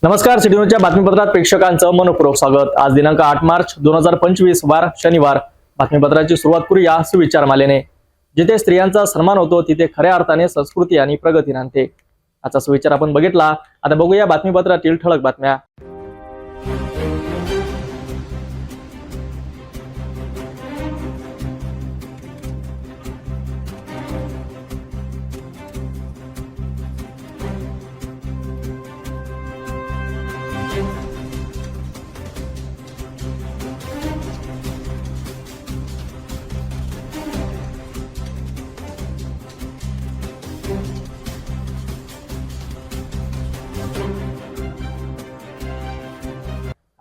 नमस्कार, सिटी न्यूजच्या बातमीपत्रात प्रेक्षकांचं मनपूर्वक स्वागत। आज दिनांक 8 मार्च 2025 वार शनिवार। बातमीपत्राची सुरुवात करूया सुविचारमालेने। जिथे स्त्रियांचा सन्मान होतो तिथे खऱ्या अर्थाने संस्कृती आणि प्रगती नांदते। आजचा सुविचार आपण बघितला। आता बघूया बातमीपत्रातील ठळक बातम्या।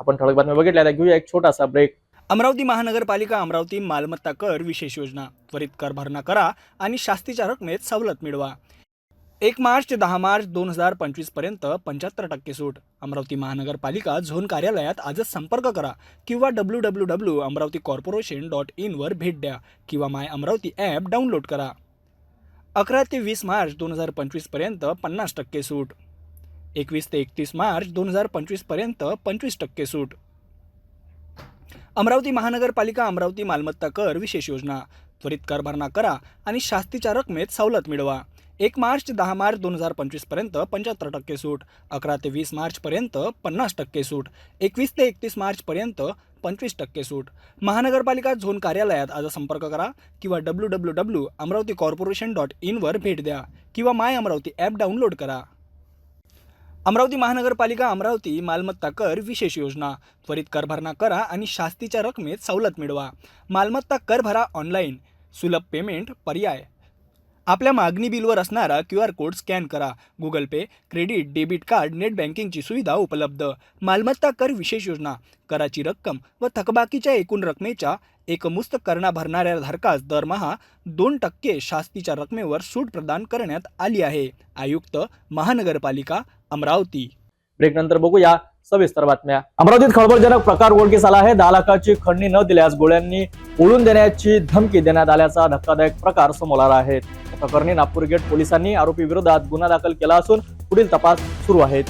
आपण ठळक बातम्या बघितल्या। आता घेऊया एक छोटासा ब्रेक। अमरावती महानगरपालिका अमरावती मालमत्ता कर विशेष योजना त्वरित कर भरणा करा आणि शास्तीच्या रकमेत सवलत मिळवा। 1 मार्च ते 10 मार्च 2025 पर्यंत 75% सूट। अमरावती महानगरपालिका झोन कार्यालयात आजच संपर्क करा किंवा www.amravaticorporation.in वर भेट द्या किंवा माय अमरावती ॲप डाउनलोड करा। 11 ते 20 मार्च 2025 पर्यंत 50% सूट। 21 ते 31 मार्च 2025 पर्यंत 25% सूट। अमरावती महानगरपालिका अमरावती मालमत्ता कर विशेष योजना त्वरित कर भरणा करा आणि शास्तीच्या रकमेत सवलत मिळवा। 1 मार्च ते 10 मार्च 2025 पर्यंत 75% सूट। 11 ते 20 मार्च पर्यंत 50% सूट। 21 ते 31 मार्च पर्यंत 25% सूट। महानगरपालिका झोन कार्यालयात आज संपर्क करा किंवा www.amravaticorporation.in वर भेट द्या किंवा माय अमरावती ॲप डाउनलोड करा। अमरावती महानगरपालिका अमरावती मालमत्ता कर विशेष योजना त्वरित कर भरणा करा आणि शास्तीच्या रकमेत सवलत मिळवा। मालमत्ता कर भरा ऑनलाईन, सुलभ पेमेंट पर्याय। आपल्या मागणी बिलवर असणारा QR कोड स्कॅन करा। गुगल पे, क्रेडिट, डेबिट कार्ड, नेट बँकिंगची सुविधा उपलब्ध। मालमत्ता कर विशेष योजना कराची रक्कम व थकबाकीच्या एकूण रकमेच्या एकमुस्त करना भरणाऱ्या धारकास दरमहा 2% शास्तीच्या रकमेवर सूट प्रदान करण्यात आली आहे। आयुक्त महानगरपालिका अमरावती। ब्रेक नंतर बघूया सविस्तर बातम्या। अमरावतीत खळबळजनक प्रकार उघडकीस आला आहे। 10 लाखाची खंडणी न दिल्यास गोळ्यांनी ओढून देण्याची धमकी देण्यात आल्याचा धक्कादायक प्रकार समोर आला आहे। या प्रकरणी नागपूर गेट पोलिसांनी आरोपी विरोधात गुन्हा दाखल केला असून पुढील तपास सुरू आहे।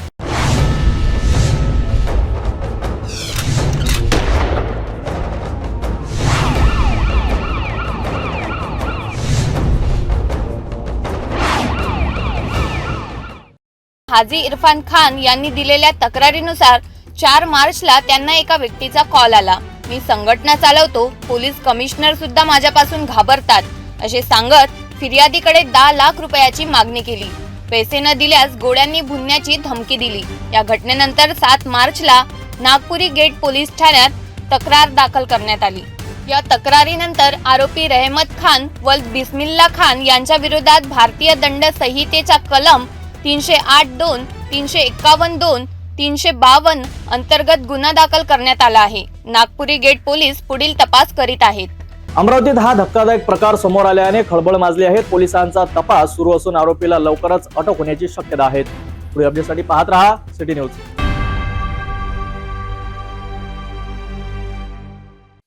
हाजी इरफान खान यांनी दिलेल्या तक्रारीनुसार 4 मार्चला त्यांना एका व्यक्तीचा कॉल आला। मी संघटना चालवतो, पोलीस कमिशनर सुद्धा माझ्यापासून घाबरतात असे सांगत फिर्यादीकडे 10 लाख रुपयाची मागणी केली। पैसे न दिल्यास गोळ्यांनी भुनण्याची धमकी दिली। या घटनेनंतर 7 मार्चला नागपुरी गेट पोलीस ठाण्यात तक्रार दाखल करण्यात आली। या तक्रारीनंतर आरोपी रहमत खान व बिस्मिल्ला खान यांच्या विरोधात भारतीय दंड संहितेचा कलम 308(2), 351(2), 352 अंतर्गत गुन्हा दाखल करण्यात आला आहे। नागपुरी गेट पोलीस पुढील तपास करीत आहेत। अमरावतीत हा धक्कादायक प्रकार समोर आल्याने खळबळ माजली आहे। पोलिसांचा तपास सुरू असून आरोपीला लवकरच अटक होण्याची शक्यता आहे। पुढील अपडेटसाठी पाहत रहा सिटी न्यूज।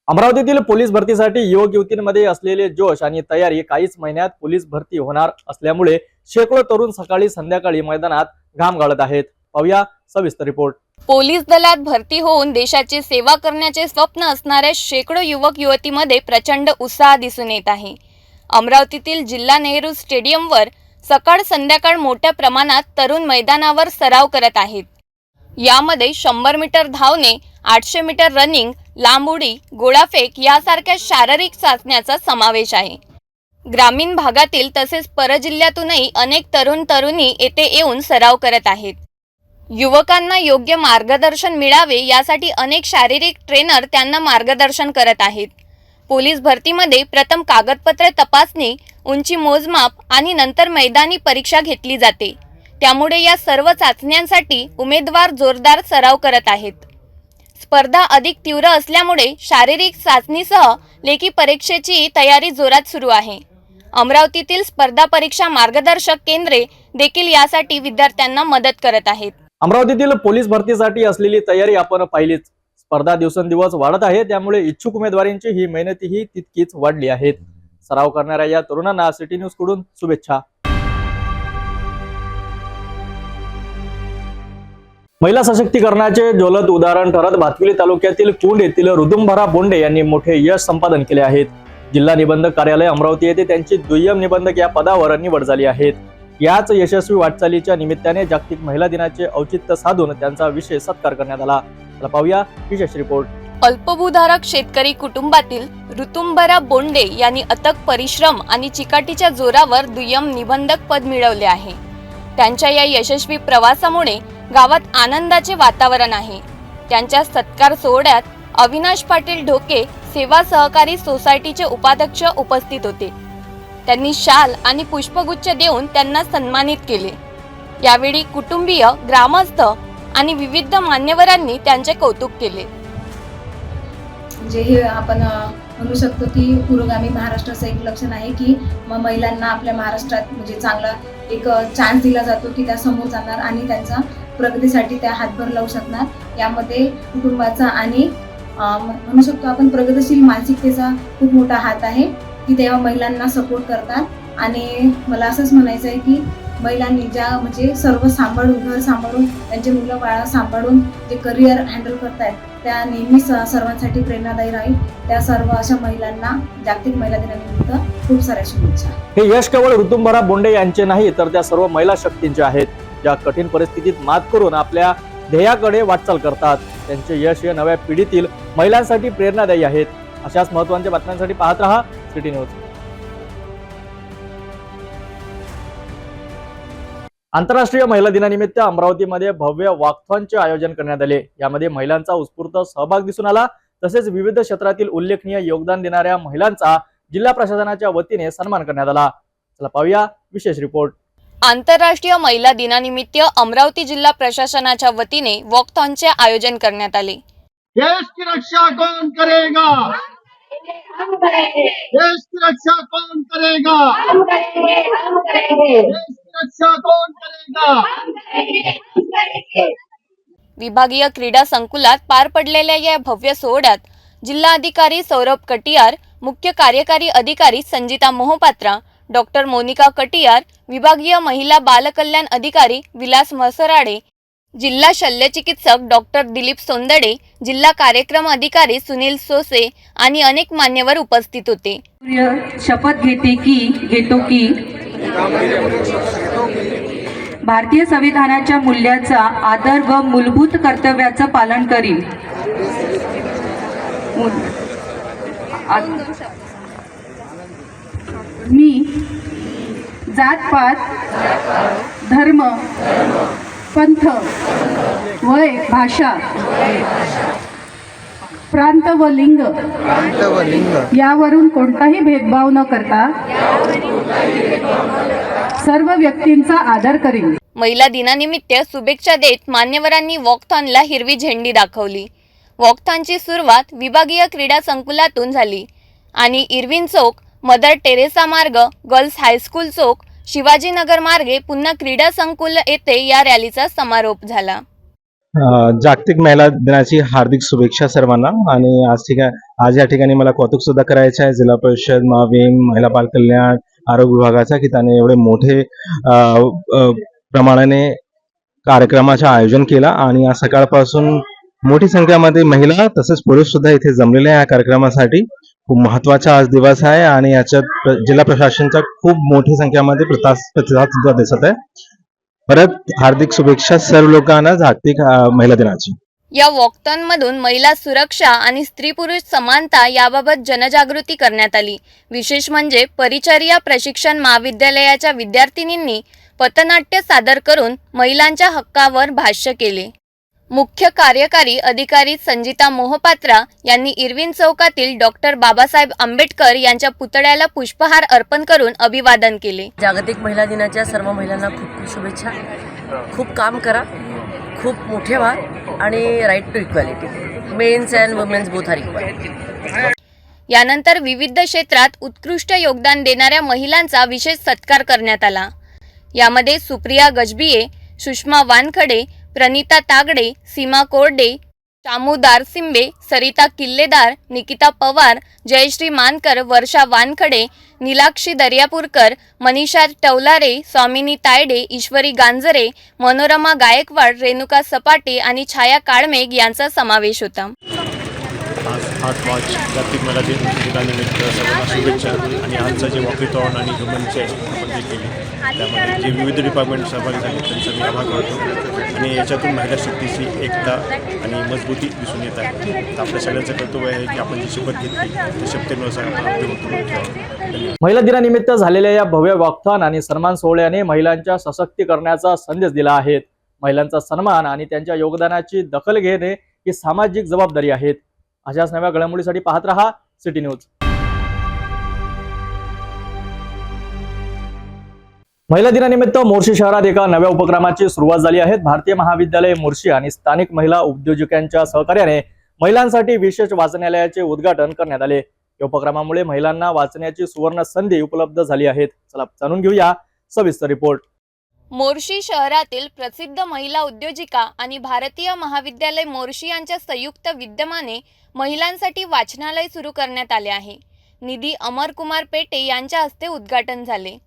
अमरावतीतील पोलीस भरतीसाठी युवक युवतींमध्ये असलेले जोश आणि तयारी काहीच महिन्यात पोलीस भरती होणार असल्यामुळे शेकडो तरुण सकाळी संध्याकाळी मैदानात घाम गाळत आहेत। पाहूया सविस्तर रिपोर्ट। पोलीस दलात भरती होऊन देशाची सेवा करण्याचे स्वप्न असणाऱ्या शेकडो युवक युवतीमध्ये प्रचंड उत्साह दिसून येत आहे। अमरावतीतील जिल्हा नेहरू स्टेडियमवर सकाळ संध्याकाळ मोठ्या प्रमाणात तरुण मैदानावर सराव करत आहेत। यामध्ये 100 मीटर धावणे, 800 मीटर रनिंग, लांब उडी, गोळाफेक यासारख्या शारीरिक चाचण्याचा समावेश आहे। ग्रामीण भागातील तसेच परजिल्ह्यातूनही अनेक तरुण तरुणी येथे येऊन सराव करत आहेत। युवकांना योग्य मार्गदर्शन मिळावे यासाठी अनेक शारीरिक ट्रेनर त्यांना मार्गदर्शन करत आहेत। पोलीस भरतीमध्ये प्रथम कागदपत्रे तपासणी, उंची मोजमाप आणि नंतर मैदानी परीक्षा घेतली जाते। त्यामुळे या सर्व चाचण्यांसाठी उमेदवार जोरदार सराव करत आहेत। स्पर्धा अधिक तीव्र असल्यामुळे शारीरिक चाचणीसह लेखी परीक्षेची तयारी जोरात सुरू आहे। अमरावतीतील स्पर्धा परीक्षा मार्गदर्शक केंद्रे देखील यासाठी विद्यार्थ्यांना मदत करत आहेत। अमरावतीतील पोलीस भरतीसाठी असलेली तयारी आपण पाहिलीच। स्पर्धा दिवसेंदिवस वाढत आहे, त्यामुळे इच्छुक उमेदवारांची ही मेहनतही तितकीच वाढली आहे। सराव करणाऱ्या या तरुणांना सिटी न्यूज कडून शुभेच्छा। महिला सशक्तीकरणाचे ज्वलंत उदाहरण ठरत भातकुली तालुक्यातील कुंड येथील ऋतुंभरा बोंडे यांनी मोठे यश संपादन केले आहेत. जिल्हा निबंधक कार्यालय अमरावती येथे त्यांची दुय्यम निबंधक या पदावर निवड झाली आहे. याच यशस्वी वाटचालीच्या निमित्ताने जागतिक महिला दिनाचे औचित्य साधून त्यांचा विशेष सत्कार करण्यात आला. चला पाहूया विशेष रिपोर्ट. अल्पभूधारक शेतकरी कुटुंबातील ऋतुंभरा बोंडे यांनी अथक परिश्रम आणि चिकाटीच्या जोरावर दुय्यम निबंधक पद मिळवले आहे. त्यांच्या या यशस्वी प्रवासामुळे गावात आनंदाचे वातावरण आहे. त्यांच्या सत्कार सोहळ्यात अविनाश पाटील ढोके सेवा सहकारी सोसायटीचे उपाध्यक्ष उपस्थित होते. त्यांनी शाल आणि पुष्पगुच्छ देऊन त्यांना सन्मानित केले. यावेळी कुटुंबीय, ग्रामस्थ आणि विविध मान्यवरांनी त्यांचे कौतुक केले. म्हणजे हे आपण म्हणू शकतो की पुरोगामी महाराष्ट्राचं एक लक्षण आहे की महिलांना आपल्या महाराष्ट्रात म्हणजे चांगला एक चान्स दिला जातो की त्या समोर जाणार आणि त्यांचा प्रगतीसाठी त्या हातभार लावू शकणार. यामध्ये कुटुंबाचा आणि म्हणू शकतो आपण प्रगतिशील मानसिकतेचा खूप मोठा हात आहे की तेव्हा महिलांना सपोर्ट करतात. आणि मला असंच म्हणायचं आहे की महिलांनी ज्या म्हणजे सर्व सांभाळून, घर सांभाळून, त्यांचे मुलं बाळा सांभाळून जे करिअर हँडल करतायत त्या नेहमी सर्वांसाठी प्रेरणादायी राहील. त्या सर्व अशा महिलांना जागतिक महिला दिनानिमित्त खूप साऱ्या शुभेच्छा. हे यश केवळ ऋतुंभरा बोंडे यांचे नाही तर त्या सर्व महिला शक्तींचे आहेत, ज्या कठीण परिस्थितीत मात करून आपल्या ध्येयाकडे वाटचाल करतात. त्यांचे यश हे नव्या पिढीतील महिलांसाठी प्रेरणादायी आहेत. अशाच महत्त्वाच्या बातम्यांसाठी पाहत रहा सिटी न्यूज. आंतरराष्ट्रीय महिला दिनानिमित्त अमरावतीमध्ये भव्य वॉकथॉनचे आयोजन करण्यात आले. यामध्ये महिलांचा उत्स्फूर्त सहभाग दिसून आला. तसेच विविध क्षेत्रातील उल्लेखनीय योगदान देणाऱ्या महिलांचा जिल्हा प्रशासनाच्या वतीने सन्मान करण्यात आला. चला पाहूया विशेष रिपोर्ट. आंतरराष्ट्रीय महिला दिनानिमित्त अमरावती जिल्हा प्रशासनाच्या वतीने वॉकथॉनचे आयोजन करण्यात आले. देश की रक्षा कौन करेगा? हम करेंगे। देश की रक्षा कौन करेगा? हम करेंगे, हम करेंगे। देश की रक्षा कौन करेगा? हम करेंगे, हम करेंगे। विभागीय क्रीडा संकुलात पार पडलेल्या या भव्य सोहळ्यात जिल्हाधिकारी सौरभ कटियार, मुख्य कार्यकारी अधिकारी संजिता मोहपात्रा, डॉक्टर मोनिका कटियार, विभागीय महिला बाल कल्याण अधिकारी विलास मसराडे, जिल्हा शल्यचिकित्सक डॉक्टर दिलीप सोंदडे, जिल्हा कार्यक्रम अधिकारी सुनील सोसे आणि अनेक मान्यवर उपस्थित होते. शपथ घेतो की भारतीय संविधानाच्या मूल्याचा आदर व मूलभूत कर्तव्याचं पालन करील. मी जातपात, धर्म, पंथ, वय, भाषा, प्रांत व लिंग यावरून कोणताही भेदभाव न करता सर्व व्यक्तींचा आदर करीन. महिला दिनानिमित्त शुभेच्छा देत मान्यवरांनी वॉकथॉनला हिरवी झेंडी दाखवली. वॉकथॉनची सुरुवात विभागीय क्रीडा संकुलातून झाली आणि इरविन चौक, मदर टेरेसा मार्ग, गर्ल्स हायस्कूल चौक, शिवाजीनगर मार्गे पुन्हा क्रीडा संकुल येथे या रॅलीचा समारोप झाला. जागतिक महिला दिनाची हार्दिक शुभेच्छा सर्वांना. आणि आज या ठिकाणी मला कौतुक सुद्धा करायचं आहे जिल्हा परिषद, माविम, महिला बाल कल्याण, आरोग्य विभागाचा की त्याने एवढे मोठे प्रमाणाने कार्यक्रमाचे आयोजन केला. आणि आज सकाळपासून मोठी संख्यामध्ये महिला तसेच पुरुष सुद्धा इथे जमलेले आहे या कार्यक्रमासाठी. खूप महत्वाचा आज दिवस आहे आणि याच्यात जिल्हा प्रशासनाचा खूप मोठी संख्यामध्ये प्रतिसाद सुद्धा दिसत आहे. परत हार्दिक शुभेच्छा सर्व लोकांना जागतिक महिला दिनाची. या वॉकथॉनमधून महिला सुरक्षा आणि स्त्री पुरुष समानता याबाबत जनजागृती करण्यात आली. विशेष म्हणजे परिचर्या प्रशिक्षण महाविद्यालयाच्या विद्यार्थिनींनी पथनाट्य सादर करून महिलांच्या हक्कावर भाष्य केले. मुख्य कार्यकारी अधिकारी संजिता मोहपात्रा यांनी इरविन चौकातील डॉक्टर बाबासाहेब आंबेडकर यांच्या पुतळ्याला पुष्पहार अर्पण करून अभिवादन केले. जागतिक महिला दिनाच्या सर्व महिलांना खूप खूप शुभेच्छा. खूप काम करा, खूप मोठे व्हा आणि right to equality. Men's and women's both are equal. यानंतर विविध क्षेत्रात उत्कृष्ट योगदान देणाऱ्या महिलांचा विशेष सत्कार करण्यात आला. यामध्ये सुप्रिया गजबिये, सुषमा वानखडे, प्रणिता तागडे, सीमा कोरडे, दामोदार सिंबे, सरिता किल्लेदार, निकिता पवार, जयश्री मानकर, वर्षा वानखडे, नीलाक्षी दर्यापूरकर, मनीषा टवलारे, स्वामिनी तायडे, ईश्वरी गांजरे, मनोरमा गायकवाड, रेणुका सपाटे आणि छाया काळमेघ यांचा समावेश होता. आज 8 मार्च जागतिक महिला दिनानिमित्त सर्वांना शुभेच्छा. आणि आजचं जे वॉकेथॉन आणि ह्युमनचे आपण जे केले त्यामध्ये जे विविध डिपार्टमेंट सहभागी झाले त्यांचा मी आभार मानतो. आणि याच्यातून महिला शक्तीची एकता आणि मजबूती दिसून येत आहे. तर आपल्या सगळ्यांचं कर्तव्य आहे की आपण जी शपथ घेतली त्या शपथेनुसार आपण आपले वक्तव्य ठेवावं. महिला दिनानिमित्त झालेल्या या भव्य वॉकथॉन आणि सन्मान सोहळ्याने महिलांच्या सशक्तीकरणाचा संदेश दिला आहे. महिलांचा सन्मान आणि त्यांच्या योगदानाची दखल घेणे ही सामाजिक जबाबदारी आहे. अशाच नव्या घडामोडीसाठी पाहत रहा सिटी न्यूज. महिला दिनानिमित्त मोर्शी शहरात एका नव्या उपक्रमाची सुरुवात झाली आहे. भारतीय महाविद्यालय मोर्शी आणि स्थानिक महिला उद्योजकांच्या सहकार्याने महिलांसाठी विशेष वाचनालयाचे उद्घाटन करण्यात आले. या उपक्रमामुळे महिलांना वाचण्याची सुवर्ण संधी उपलब्ध झाली आहे. चला जाणून घेऊया सविस्तर रिपोर्ट. मोर्शी शहरातील प्रसिद्ध महिला उद्योजिका आणि भारतीय महाविद्यालय मोर्शी यांच्या संयुक्त विद्यमाने महिलांसाठी वाचनालय सुरू करण्यात आले आहे. निधी अमरकुमार पेटे यांच्या हस्ते उद्घाटन झाले.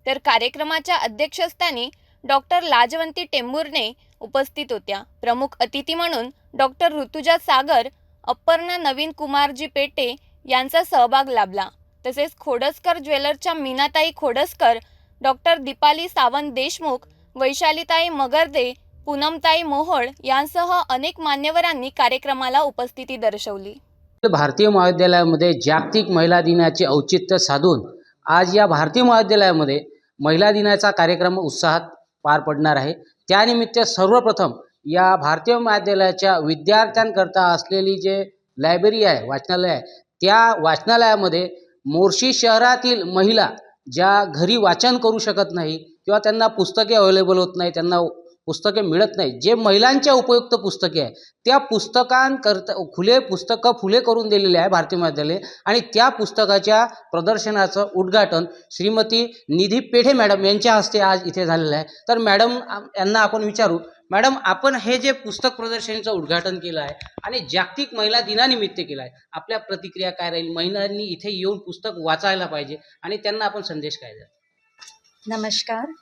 तर कार्यक्रमाच्या अध्यक्षस्थानी डॉक्टर लाजवंती टेंभुर्णे उपस्थित होत्या. प्रमुख अतिथी म्हणून डॉक्टर ऋतुजा सागर, अपर्णा नवीन कुमारजी पेटे यांचा सहभाग लाभला. तसेच खोडसकर ज्वेलरच्या मीनाताई खोडसकर, डॉक्टर दीपाली सावंत देशमुख, वैशालीताई मगर्दे, पूनमताई मोहोळ यांसह अनेक मान्यवरांनी कार्यक्रमाला उपस्थिती दर्शवली. भारतीय महाविद्यालयामध्ये जागतिक महिला दिनाचे औचित्य साधून आज या भारतीय महाविद्यालयामध्ये महिला दिनाचा कार्यक्रम उत्साहात पार पडणार आहे. त्यानिमित्त सर्वप्रथम या भारतीय महाविद्यालयाच्या विद्यार्थ्यांकरता असलेली जे लायब्ररी आहे, वाचनालय आहे, त्या वाचनालयामध्ये मोर्शी शहरातील महिला ज्या घरी वाचन करू शकत नाही किंवा त्यांना पुस्तके अवेलेबल होत नाही, त्यांना पुस्तके मिळत नाही, जे महिलांच्या उपयुक्त पुस्तके आहे त्या पुस्तकांकरता फुले करून दिलेले आहे भारतीय महाविद्यालय. आणि त्या पुस्तकाच्या प्रदर्शनाचं उद्घाटन श्रीमती निधी पेठे मॅडम यांच्या हस्ते आज इथे झालेलं आहे. तर मॅडम यांना आपण विचारू, मॅडम आपण हे जे पुस्तक प्रदर्शनीचं उद्घाटन केलं आहे आणि जागतिक महिला दिनानिमित्त केलं आहे, आपल्या प्रतिक्रिया काय राहील? महिलांनी इथे येऊन पुस्तक वाचायला पाहिजे आणि त्यांना आपण संदेश काय द्याल? नमस्कार.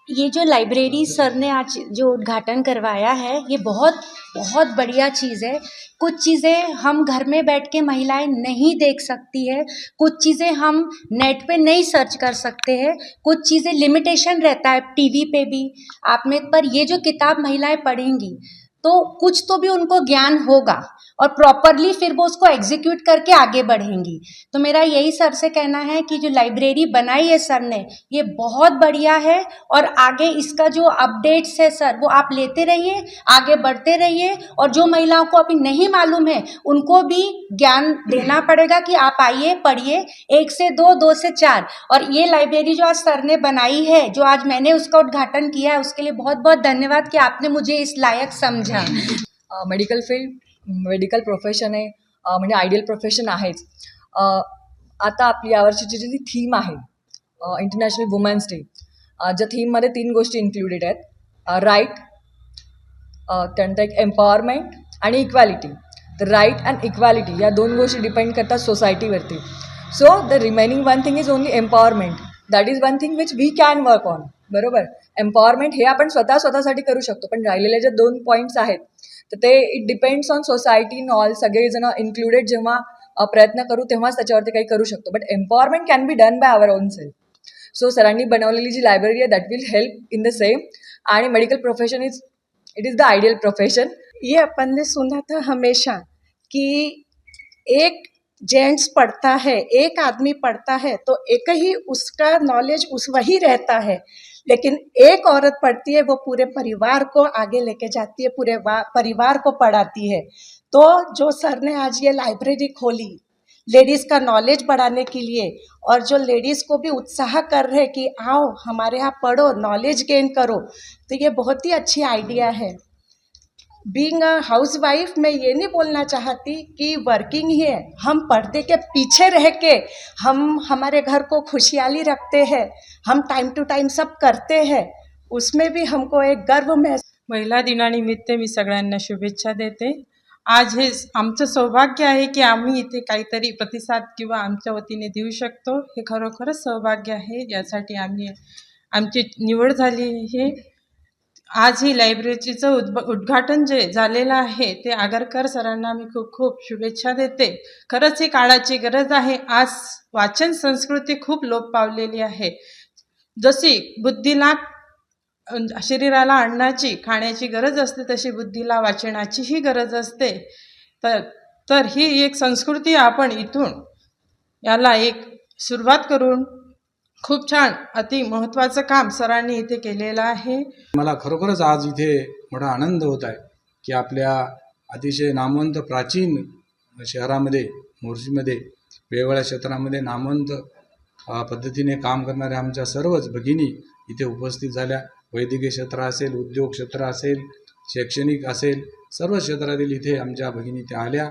ये जो लाइब्रेरी सर ने आज जो उद्घाटन करवाया है ये बहुत बहुत बढ़िया चीज़ है. कुछ चीज़ें हम घर में बैठ के महिलाएं नहीं देख सकती है, कुछ चीज़ें हम नेट पे नहीं सर्च कर सकते हैं, कुछ चीज़ें लिमिटेशन रहता है टीवी पे भी आप में. पर ये जो किताब महिलाएं पढ़ेंगी तो कुछ तो भी उनको ज्ञान होगा और प्रॉपरली फिर वो उसको एग्जीक्यूट करके आगे बढ़ेंगी. तो मेरा यही सर से कहना है कि जो लाइब्रेरी बनाई है सर ने ये बहुत बढ़िया है और आगे इसका जो अपडेट्स है सर वो आप लेते रहिए, आगे बढ़ते रहिए. और जो महिलाओं को अभी नहीं मालूम है उनको भी ज्ञान देना पड़ेगा कि आप आइए पढ़िए 1 से 2, 2 से 4. और ये लाइब्रेरी जो आज सर ने बनाई है, जो आज मैंने उसका उद्घाटन किया है, उसके लिए बहुत बहुत धन्यवाद कि आपने मुझे इस लायक समझा. मेडिकल फील्ड, मेडिकल प्रोफेशन आहे, म्हणजे आयडियल प्रोफेशन आहेच. आता आपली यावर्षीची जी थीम आहे इंटरनॅशनल वुमेन्स डे, ज्या थीममध्ये 3 गोष्टी इन्क्लुडेड आहेत: राईट, त्यानंतर एक एम्पॉवरमेंट आणि इक्वॅलिटी. तर राईट अँड इक्वॅलिटी या 2 गोष्टी डिपेंड करतात सोसायटीवरती. So the remaining one thing is only empowerment. That is one thing which we can work on. बरोबर, एम्पॉवरमेंट हे आपण स्वतःसाठी करू शकतो, पण राहिलेले जे 2 पॉईंट्स आहेत तर ते it depends on society in all. सगळेजण इन्क्लुडेड जेव्हा प्रयत्न करू तेव्हाच त्याच्यावरती काही करू शकतो. But empowerment can be done by our own self. So सरांनी बनवलेली जी लायब्ररी आहे that will help in the same. आणि medical profession it is the ideal profession. ये अपन ने सुना था हमेशा कि एक जेंट्स पढ़ता है, एक आदमी पढ़ता है तो एक ही उसका नॉलेज वही रहता है, लेकिन एक औरत पढ़ती है वो पूरे परिवार को आगे लेके जाती है, पूरे परिवार को पढ़ाती है. तो जो सर ने आज ये लाइब्रेरी खोली लेडीज़ का नॉलेज बढ़ाने के लिए, और जो लेडीज़ को भी उत्साह कर रहे कि आओ हमारे यहाँ पढ़ो, नॉलेज गेन करो, तो ये बहुत ही अच्छी आइडिया है. बीइंग अ हाउस वाइफ मैं ये नहीं बोलना चाहती कि वर्किंग ही है, हम पर्दे के पीछे रह के हम हमारे घर को खुशहाली रखते हैं, हम टाइम टू टाइम सब करते हैं, उसमें भी हमको एक गर्व महिला दिनानिमित्त मी सगळ्यांना शुभेच्छा देते. आज हे आमचं सौभाग्य आहे की आम्ही इथे काहीतरी प्रतिसाद किंवा आमच्या वतीने देऊ शकतो. हे खरोखरच सौभाग्य आहे. यासाठी आमची निवड झाली आहे. आज ही लायब्ररीचं उद्घाटन जे झालेलं आहे ते आगरकर सरांना मी खूप खूप शुभेच्छा देते. खरंच ही काळाची गरज आहे. आज वाचन संस्कृती खूप लोप पावलेली आहे. जशी बुद्धीला शरीराला अन्नाची खाण्याची गरज असते तशी बुद्धीला वाचनाचीही गरज असते. तर ही एक संस्कृती आपण इथून याला एक सुरुवात करून खूप छान अति महत्त्वाचं काम सरांनी इथे केलेलं आहे. मला खरोखरच आज इथे मोठा आनंद होत आहे की आपल्या अतिशय नामवंत प्राचीन शहरामध्ये मोर्शीमध्ये वेगवेगळ्या क्षेत्रामध्ये नामवंत पद्धतीने काम करणाऱ्या आमच्या सर्वच भगिनी इथे उपस्थित झाल्या. वैद्यकीय क्षेत्र असेल, उद्योग क्षेत्र असेल, शैक्षणिक असेल, सर्व क्षेत्रातील इथे आमच्या भगिनी इथे आल्या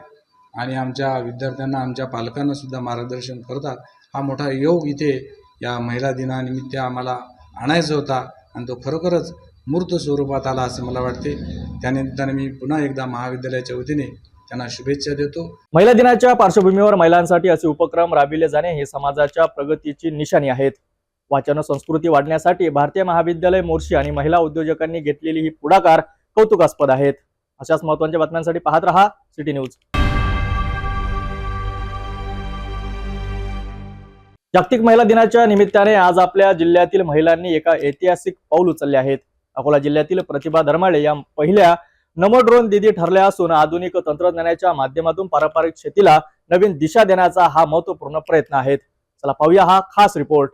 आणि आमच्या विद्यार्थ्यांना आमच्या पालकांना सुद्धा मार्गदर्शन करतात. हा मोठा योग इथे या महिला दिनानिमित्त आम्हाला आणायचा होता आणि तो खरोखरच मूर्त स्वरूपात आला असं मला वाटते. त्यानिमित्ताने मी पुन्हा एकदा महाविद्यालयाच्या वतीने त्यांना शुभेच्छा देतो. महिला दिनाच्या पार्श्वभूमीवर महिलांसाठी असे उपक्रम राबविले जाणे हे समाजाच्या प्रगतीची निशाणी आहेत. वाचन संस्कृती वाढण्यासाठी भारतीय महाविद्यालय मोर्शी आणि महिला उद्योजकांनी घेतलेली ही पुढाकार कौतुकास्पद आहेत. अशाच महत्त्वाच्या बातम्यांसाठी पाहत रहा सिटी न्यूज. जागतिक महिला दिनाच्या निमित्ताने आज आपल्या जिल्ह्यातील महिलांनी एका ऐतिहासिक पाऊल उचलले आहेत. अकोला जिल्ह्यातील प्रतिभा धर्माळे या पहिल्या नमो ड्रोन दीदी ठरल्या असून आधुनिक तंत्रज्ञानाच्या माध्यमातून पारंपरिक शेतीला नवीन दिशा देण्याचा हा महत्त्वपूर्ण प्रयत्न आहे. चला पाहूया हा खास रिपोर्ट.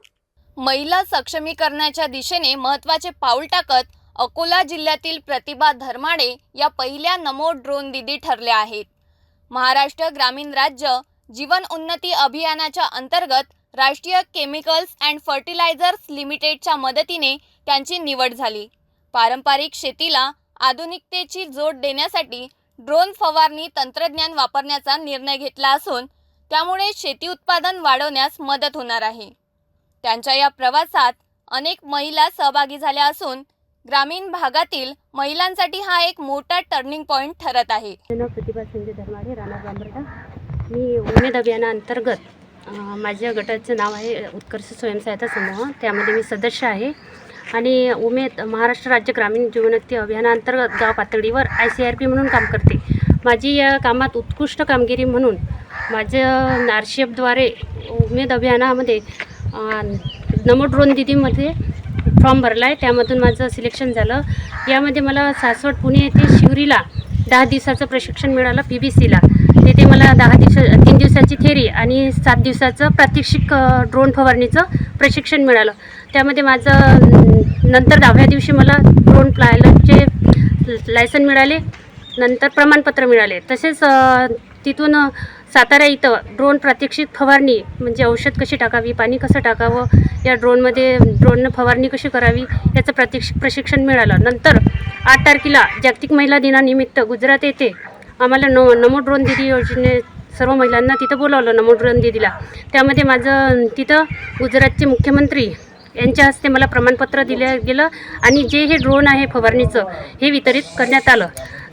महिला सक्षमीकरणाच्या दिशेने महत्त्वाचे पाऊल टाकत अकोला जिल्ह्यातील प्रतिभा धर्माडे या पहिल्या नमो ड्रोन दीदी ठरल्या आहेत. महाराष्ट्र ग्रामीण राज्य जीवन उन्नती अभियानाच्या अंतर्गत राष्ट्रीय केमिकल्स अँड फर्टिलायझर्स लिमिटेडच्या मदतीने त्यांची निवड झाली. पारंपरिक शेतीला आधुनिकतेची जोड देण्यासाठी ड्रोन फवारणी तंत्रज्ञान वापरण्याचा निर्णय घेतला असून त्यामुळे शेती उत्पादन वाढवण्यास मदत होणार आहे. त्यांच्या या प्रवासात अनेक महिला सहभागी झाल्या असून ग्रामीण भागातील महिलांसाठी हा एक मोठा टर्निंग पॉइंट ठरत आहे. प्रतिभा संजय धर्माडे, राणा बांबर्डा. मी उमेद अभियानाअंतर्गत माझ्या गटाचं नाव आहे उत्कर्ष स्वयंसहायता समूह. त्यामध्ये मी सदस्य आहे आणि उमेद महाराष्ट्र राज्य ग्रामीण जीवनोन्नती अभियानाअंतर्गत गाव पातळीवर ICRP म्हणून काम करते. माझी या कामात उत्कृष्ट कामगिरी म्हणून माझं RCFद्वारे उमेद अभियानामध्ये नमो ड्रोन दीदीमध्ये फॉर्म भरला आहे. त्यामधून माझं सिलेक्शन झालं. यामध्ये मला सासवड पुणे येथे शिवरीला 10 दिवसाचं प्रशिक्षण मिळालं. PBCला तिथे मला 3 दिवसाची थेरी आणि 7 दिवसाचं प्रात्यक्षिक ड्रोन फवारणीचं प्रशिक्षण मिळालं. त्यामध्ये माझं नंतर 10व्या दिवशी मला ड्रोन पायलटचे लायसन मिळाले, नंतर प्रमाणपत्र मिळाले. तसेच तिथून सातारा इथं ड्रोन प्रात्यक्षिक फवारणी म्हणजे औषध कशी टाकावी, पाणी कसं टाकावं, या ड्रोननं फवारणी कशी करावी याचं प्रात्यक्षिक प्रशिक्षण मिळालं. नंतर 8 तारखेला जागतिक महिला दिनानिमित्त गुजरात येथे आम्हाला नमो ड्रोन दीदी योजने सर्व महिलांना तिथं बोलावलं नमो ड्रोन दीदीला. त्यामध्ये माझं तिथं गुजरातचे मुख्यमंत्री यांच्या हस्ते मला प्रमाणपत्र दिलं गेलं आणि जे हे ड्रोन आहे फवारणीचं हे वितरित करण्यात आलं.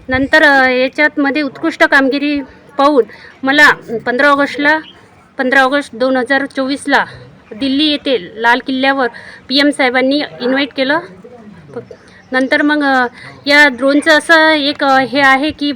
नंतर याच्यामध्ये उत्कृष्ट कामगिरी पाहून मला 15 ऑगस्ट 2024ला दिल्ली येथे लाल किल्ल्यावर PM साहेबांनी इन्व्हाइट केलं. नंतर मग या ड्रोनचं असं एक हे आहे की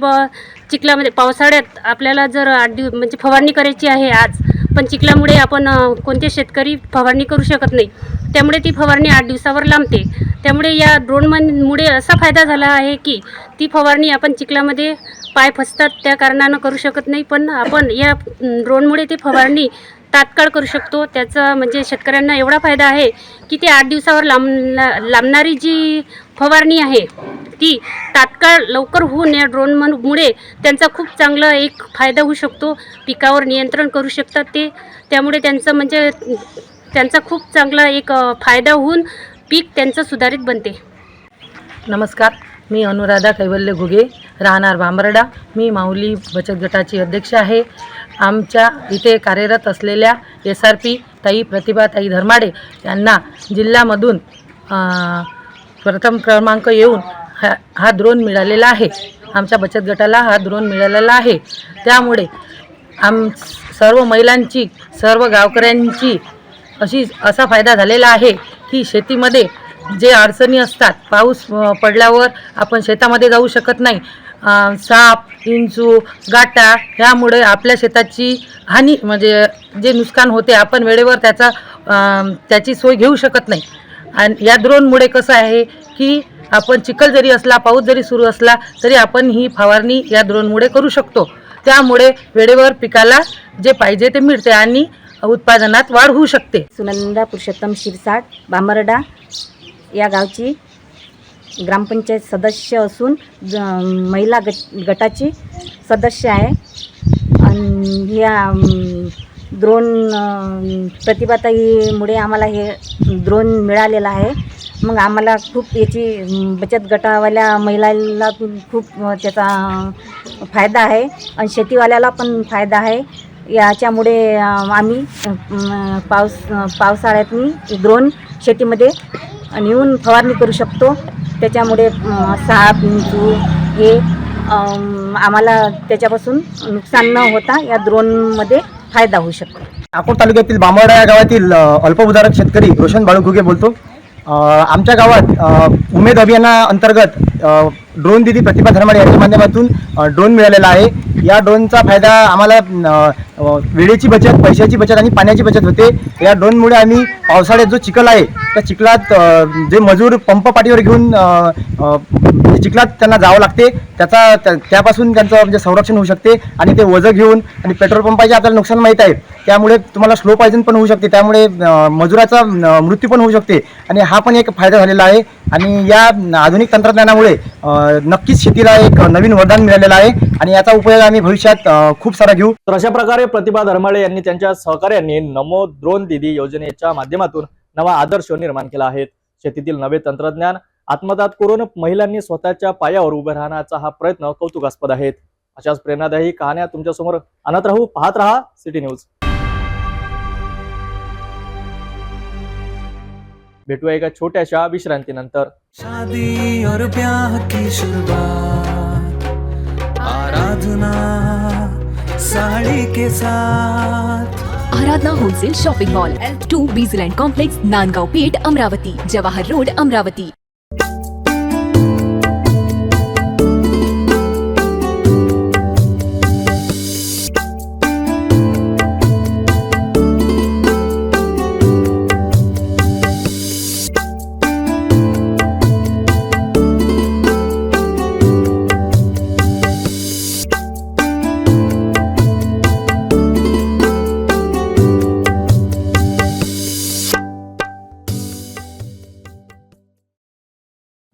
चिखलामध्ये पावसाळ्यात आपल्याला जर 8 दिवस म्हणजे फवारणी करायची आहे आज, पण चिखलामुळे आपण कोणते शेतकरी फवारणी करू शकत नाही. त्यामुळे ती फवारणी 8 दिवसावर लांबते. त्यामुळे या ड्रोनमुळे असा फायदा झाला आहे की ती फवारणी आपण चिखलामध्ये पाय फसतात त्या कारणानं करू शकत नाही, पण आपण या ड्रोनमुळे ती फवारणी तात्काळ करू शकतो. त्याचा म्हणजे शेतकऱ्यांना एवढा फायदा आहे की ते 8 दिवसावर लांबणारी जी फवारणी आहे ती तात्काळ लवकर होऊन या ड्रोनमुळे त्यांचा खूप चांगला एक फायदा होऊ शकतो. पिकावर नियंत्रण करू शकतात ते. त्यामुळे त्यांचं म्हणजे त्यांचा खूप चांगला एक फायदा होऊन पीक त्यांचं सुधारित बनते. नमस्कार, मी अनुराधा कैवल्य घुगे, राहणार बांबर्डा. मी माऊली बचत गटाची अध्यक्ष आहे. आमच्या इथे कार्यरत असलेल्या SRP ताई प्रतिभाताई धर्माडे यांना जिल्ह्यामधून प्रथम क्रमांक येऊन हा ड्रोन मिळालेला आहे. आमच्या बचत गटाला हा ड्रोन मिळालेला आहे. त्यामुळे सर्व महिलांची, सर्व गावकऱ्यांची असा फायदा झालेला आहे की शेतीमध्ये जे अडचणी असतात, पाऊस पडल्यावर आपण शेतामध्ये जाऊ शकत नाही, साप, विंचू, गाटा ह्यामुळे आपल्या शेताची हानी म्हणजे जे नुकसान होते, आपण वेळेवर त्याची सोय घेऊ शकत नाही. आणि या ड्रोनमुळे कसं आहे की आपण चिखल जरी असला, पाऊस जरी सुरू असला तरी आपण ही फवारणी या ड्रोनमुळे करू शकतो. त्यामुळे वेळेवर पिकाला जे पाहिजे ते मिळते आणि उत्पादनात वाढ होऊ शकते. सुनंदा पुरुषोत्तम शिरसाट, बांबर्डा या गावची ग्रामपंचायत सदस्य असून महिला गटाची सदस्य आहे. आणि या ड्रोन प्रतिभाताईमुळे आम्हाला हे ड्रोन मिळालेलं आहे. मग आम्हाला खूप याची बचत गटावाल्या महिलांना खूप त्याचा फायदा आहे आणि शेतीवाल्याला पण फायदा आहे. याच्यामुळे आम्ही पावसाळ्यातनी ड्रोन शेतीमध्ये नेऊन फवारणी करू शकतो. त्याच्यामुळे साप, विंचू हे आम्हाला त्याच्यापासून नुकसान न होता या ड्रोनमध्ये फायदा होऊ शकतो. अकोट तालुक्यातील बांबर्डा या गावातील अल्पभूधारक शेतकरी रोशन बाळू घुगे बोलतो. आमच्या गावात उमेद अभियानाअंतर्गत ड्रोन दिदी प्रतिभा धर्माडे यांच्या माध्यमातून ड्रोन मिळालेला आहे. या ड्रोनचा फायदा आम्हाला वेळेची बचत, पैशाची बचत आणि पाण्याची बचत होते. या ड्रोनमुळे आम्ही पावसाळ्यात जो चिखल आहे त्या चिखलात जे मजूर पंप पाठीवर घेऊन चिखलात त्यांना जावं लागते, त्यापासून त्यांचं म्हणजे संरक्षण होऊ शकते. आणि ते वजं घेऊन आणि पेट्रोल पंपाचे आपल्याला नुकसान माहीत आहे, त्यामुळे तुम्हाला स्लो पॉयझन पण होऊ शकते, त्यामुळे मजुराचा मृत्यू पण होऊ शकते. आणि हा पण एक फायदा झालेला आहे. आणि या आधुनिक तंत्रज्ञानामुळे नक्कीच शेतीला एक नवीन वरदान मिळालेलं आहे आणि याचा उपयोग आम्ही भविष्यात खूप सारा घेऊ. तर अशा प्रकारे प्रतिभा धर्माळे यांनी त्यांच्या सहकार्यांनी नमो ड्रोन दिदी योजनेच्या माध्यमातून नवा आदर्श निर्माण केला आहे. शेतीतील नवे तंत्रज्ञान आत्मसात करून महिलांनी स्वतःच्या पायावर उभे राहण्याचा हा प्रयत्न कौतुकास्पद आहे. अशाच प्रेरणादायी कहाण्या तुमच्या समोर आणत राहू. पाहत रहा सिटी न्यूज. भेटूया एका छोट्याशा विश्रांतीनंतर. शादी और ब्याह की शुरुआत आराधना साड़ी के साथ. Aradhana wholesale shopping mall, L2 Bijland complex, Nandgaon Peth, Amravati, Jawahar road, Amravati.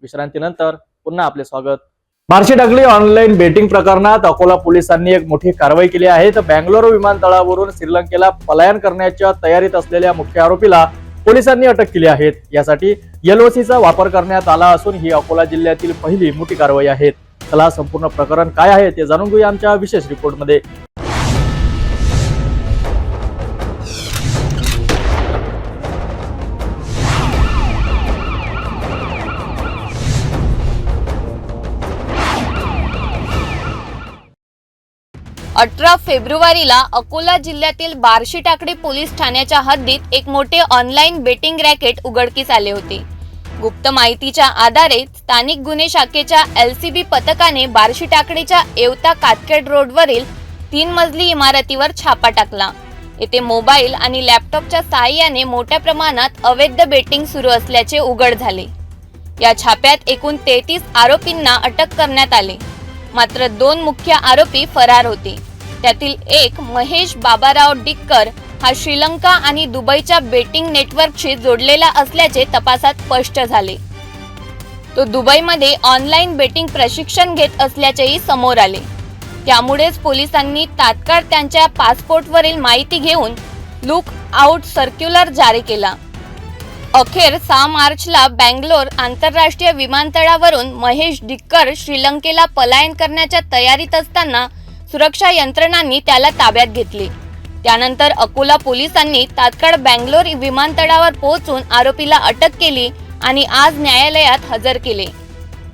विश्रांतीनंतर पुन्हा आपले स्वागत. बार्शी टाकली ऑनलाईन बेटिंग प्रकरणात अकोला पोलिसांनी एक मोठी कारवाई केली आहे. तर बँगलोर विमानतळावरून श्रीलंकेला पलायन करण्याच्या तयारीत असलेल्या मुख्य आरोपीला पोलिसांनी अटक केली आहे. यासाठी LOCचा वापर करण्यात आला असून ही अकोला जिल्ह्यातील पहिली मोठी कारवाई आहे. चला संपूर्ण प्रकरण काय आहे ते जाणून घेऊया आमच्या विशेष रिपोर्टमध्ये. फेब्रुवारीला अकोला जिल्ह्यातील बार्शी टाकळी पोलीस ठाण्याच्या हद्दीत एक मोठे ऑनलाईन बेटिंग रॅकेट उघडकीस आले होते. गुप्त माहितीच्या आधारे स्थानिक गुन्हे शाखेच्या LCB पथकाने बार्शी टाकळीच्या येवता कातखेड रोडवरील 3 मजली इमारतीवर छापा टाकला. येथे मोबाईल आणि लॅपटॉपच्या सहाय्याने मोठ्या प्रमाणात अवैध बेटिंग सुरू असल्याचे उघड झाले. या छाप्यात एकूण 33 आरोपींना अटक करण्यात आले. मात्र 2 मुख्य आरोपी फरार होते. त्यातील एक महेश बाबाराव डिक्कर हा श्रीलंका आणि दुबईच्या बेटिंग नेटवर्कशी जोडलेला असल्याचे तपासात स्पष्ट झाले. तो दुबईमध्ये ऑनलाईन बेटिंग प्रशिक्षण घेत असल्याचेही समोर आले. त्यामुळेच पोलिसांनी तात्काळ त्यांच्या पासपोर्टवरील माहिती घेऊन लुक आउट सर्क्युलर जारी केला. अखेर 6 मार्चला बँगलोर आंतरराष्ट्रीय विमानतळावरून महेश डिक्कर श्रीलंकेला पलायन करण्याच्या तयारीत असताना सुरक्षा यंत्रणांनी त्याला ताब्यात घेतले. त्यानंतर अकोला पोलिसांनी तात्काळ बँगलोर विमानतळावर पोहोचून आरोपीला अटक केली आणि आज न्यायालयात हजर केले.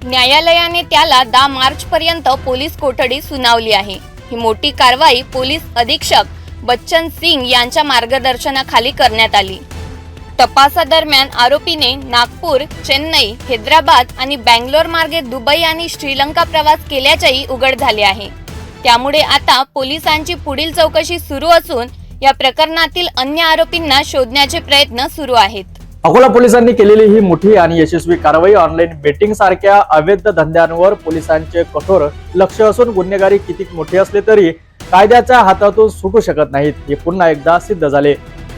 न्यायालयाने त्याला 10 मार्चपर्यंत पोलीस कोठडी सुनावली आहे. ही मोठी कारवाई पोलीस अधीक्षक बच्चन सिंग यांच्या मार्गदर्शनाखाली करण्यात आली. तपासादरम्यान आरोपीने नागपूर, चेन्नई, हैदराबाद आणि बँगलोर मार्गे दुबई आणि श्रीलंका प्रवास केल्याचेही उघड झाले आहे. त्यामुळे आता पोलिसांची पुढील चौकशी सुरू असून या प्रकरणातील अन्य आरोपींना शोधण्याचे प्रयत्न सुरू आहेत. अकोला पोलिसांनी केलेली ही मोठी आणि यशस्वी कारवाई ऑनलाईन बेटिंग सारख्या अवैध धंद्यांवर पोलिसांचे कठोर लक्ष असून गुन्हेगारी किती मोठी असले तरी कायद्याच्या हातातून सुटू शकत नाहीत हे पुन्हा एकदा सिद्ध झाले.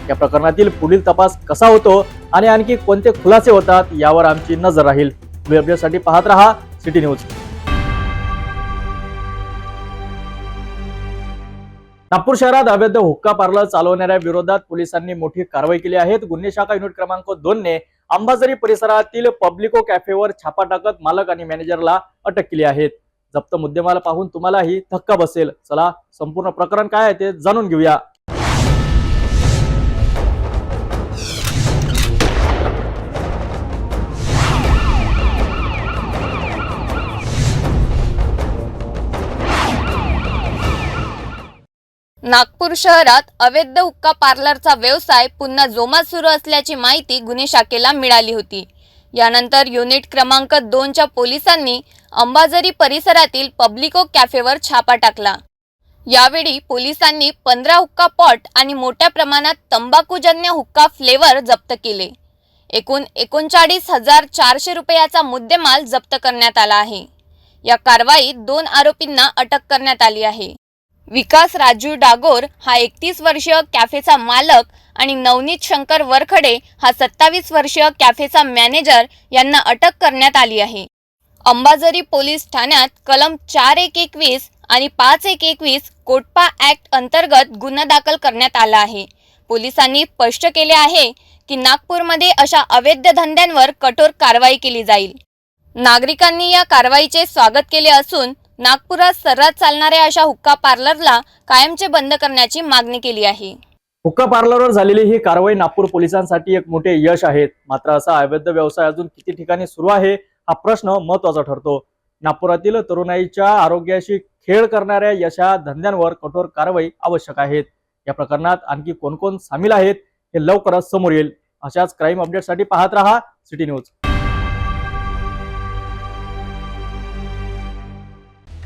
या प्रकरणातील पुढील तपास कसा होतो आणि आणखी कोणते खुलासे होतात यावर आमची नजर राहील. अपडेटसाठी पाहत रहा सिटी न्यूज. नागपूर शहरात अवैध हुक्का पार्लर चालवणाऱ्या विरोधात पोलिसांनी मोठी कारवाई केली आहे. गुन्हे शाखा युनिट क्रमांक 2 ने अंबाझरी परिसरातील पब्लिको कॅफेवर छापा टाकत मालक आणि मॅनेजरला अटक केली आहे. जप्त मुद्देमाल पाहून तुम्हालाही धक्का बसेल. चला संपूर्ण प्रकरण काय आहे ते जाणून घेऊया. नागपूर शहरात अवैध हुक्का पार्लरचा व्यवसाय पुन्हा जोमात सुरू असल्याची माहिती गुन्हे शाखेला मिळाली होती. यानंतर युनिट क्रमांक 2च्या पोलिसांनी अंबाझरी परिसरातील पब्लिको कॅफेवर छापा टाकला. यावेळी पोलिसांनी 15 हुक्का पॉट आणि मोठ्या प्रमाणात तंबाखूजन्य हुक्का फ्लेवर जप्त केले. एकूण 39,400 रुपयाचा मुद्देमाल जप्त करण्यात आला आहे. या कारवाईत 2 आरोपींना अटक करण्यात आली आहे. विकास राजू डागोर हा 31 वर्षीय कॅफेचा मालक आणि नवनीत शंकर वरखडे हा 27 वर्षीय कॅफेचा मॅनेजर यांना अटक करण्यात आली आहे. अंबाझरी पोलीस ठाण्यात कलम 4121 आणि 5121 कोटपा ऍक्ट अंतर्गत गुन्हा दाखल करण्यात आला आहे. पोलिसांनी स्पष्ट केले आहे की नागपूरमध्ये अशा अवैध धंद्यांवर कठोर कारवाई केली जाईल. नागरिकांनी या कारवाईचे स्वागत केले असून नागपुरात सर्रास चालणाऱ्या अशा हुक्का पार्लरला कायमचे बंद करण्याची मागणी केली आहे. हुक्का पार्लरवर झालेली ही कारवाई नागपूर पोलिसांसाठी एक मोठे यश आहे. मात्र असा अवैध व्यवसाय अजून किती ठिकाणी सुरू आहे हा प्रश्न महत्त्वाचा ठरतो. नागपुरातील तरुणाईच्या आरोग्याशी खेळ करणाऱ्या अशा धंद्यांवर कठोर कारवाई आवश्यक आहे. या प्रकरणात आणखी कोण कोण सामील आहेत हे लवकरच समोर येईल. अशाच क्राईम अपडेटसाठी पाहत रहा सिटी न्यूज.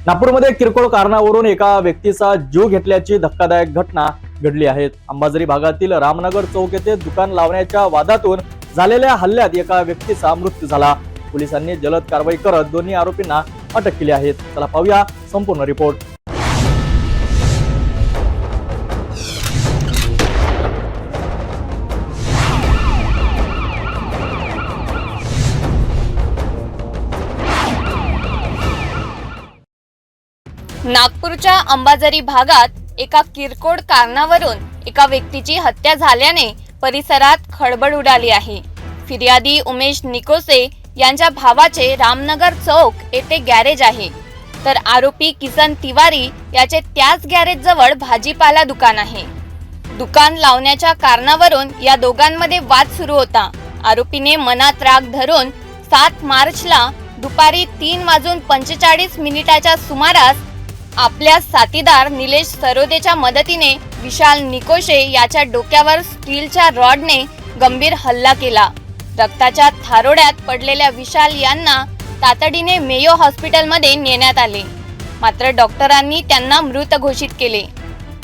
नागपूरमध्ये किरकोळ कारणावरून एका व्यक्तीचा जीव घेतल्याची धक्कादायक घटना घडली आहे. अंबाझरी भागातील रामनगर चौक येथे दुकान लावण्याच्या वादातून झालेल्या हल्ल्यात एका व्यक्तीचा मृत्यू झाला. पोलिसांनी जलद कारवाई करत दोन्ही आरोपींना अटक केली आहे. चला पाहूया संपूर्ण रिपोर्ट. नागपूरच्या अंबाझरी भागात एका किरकोळ कारणावरून एका व्यक्तीची हत्या झाल्याने परिसरात खळबळ उडाली आहे. फिर्यादी उमेश निकोसे यांच्या भावाचे रामनगर चौक येथे गॅरेज आहे, तर आरोपी किसन तिवारी याचे त्याच गॅरेज जवळ भाजीपाला दुकान आहे. दुकान लावण्याच्या कारणावरून या दोघांमध्ये वाद सुरू होता. आरोपीने मनात राग धरून 7 मार्चला दुपारी 3:45 सुमारास आपल्या साथीदार निलेश सरोदेच्या मदतीने विशाल निकोशे याच्या डोक्यावर स्टीलच्या रॉडने गंभीर हल्ला केला. रक्ताच्या थारोड्यात पडलेल्या विशाल यांना तातडीने मेयो हॉस्पिटलमध्ये नेण्यात आले, मात्र डॉक्टरांनी त्यांना मृत घोषित केले.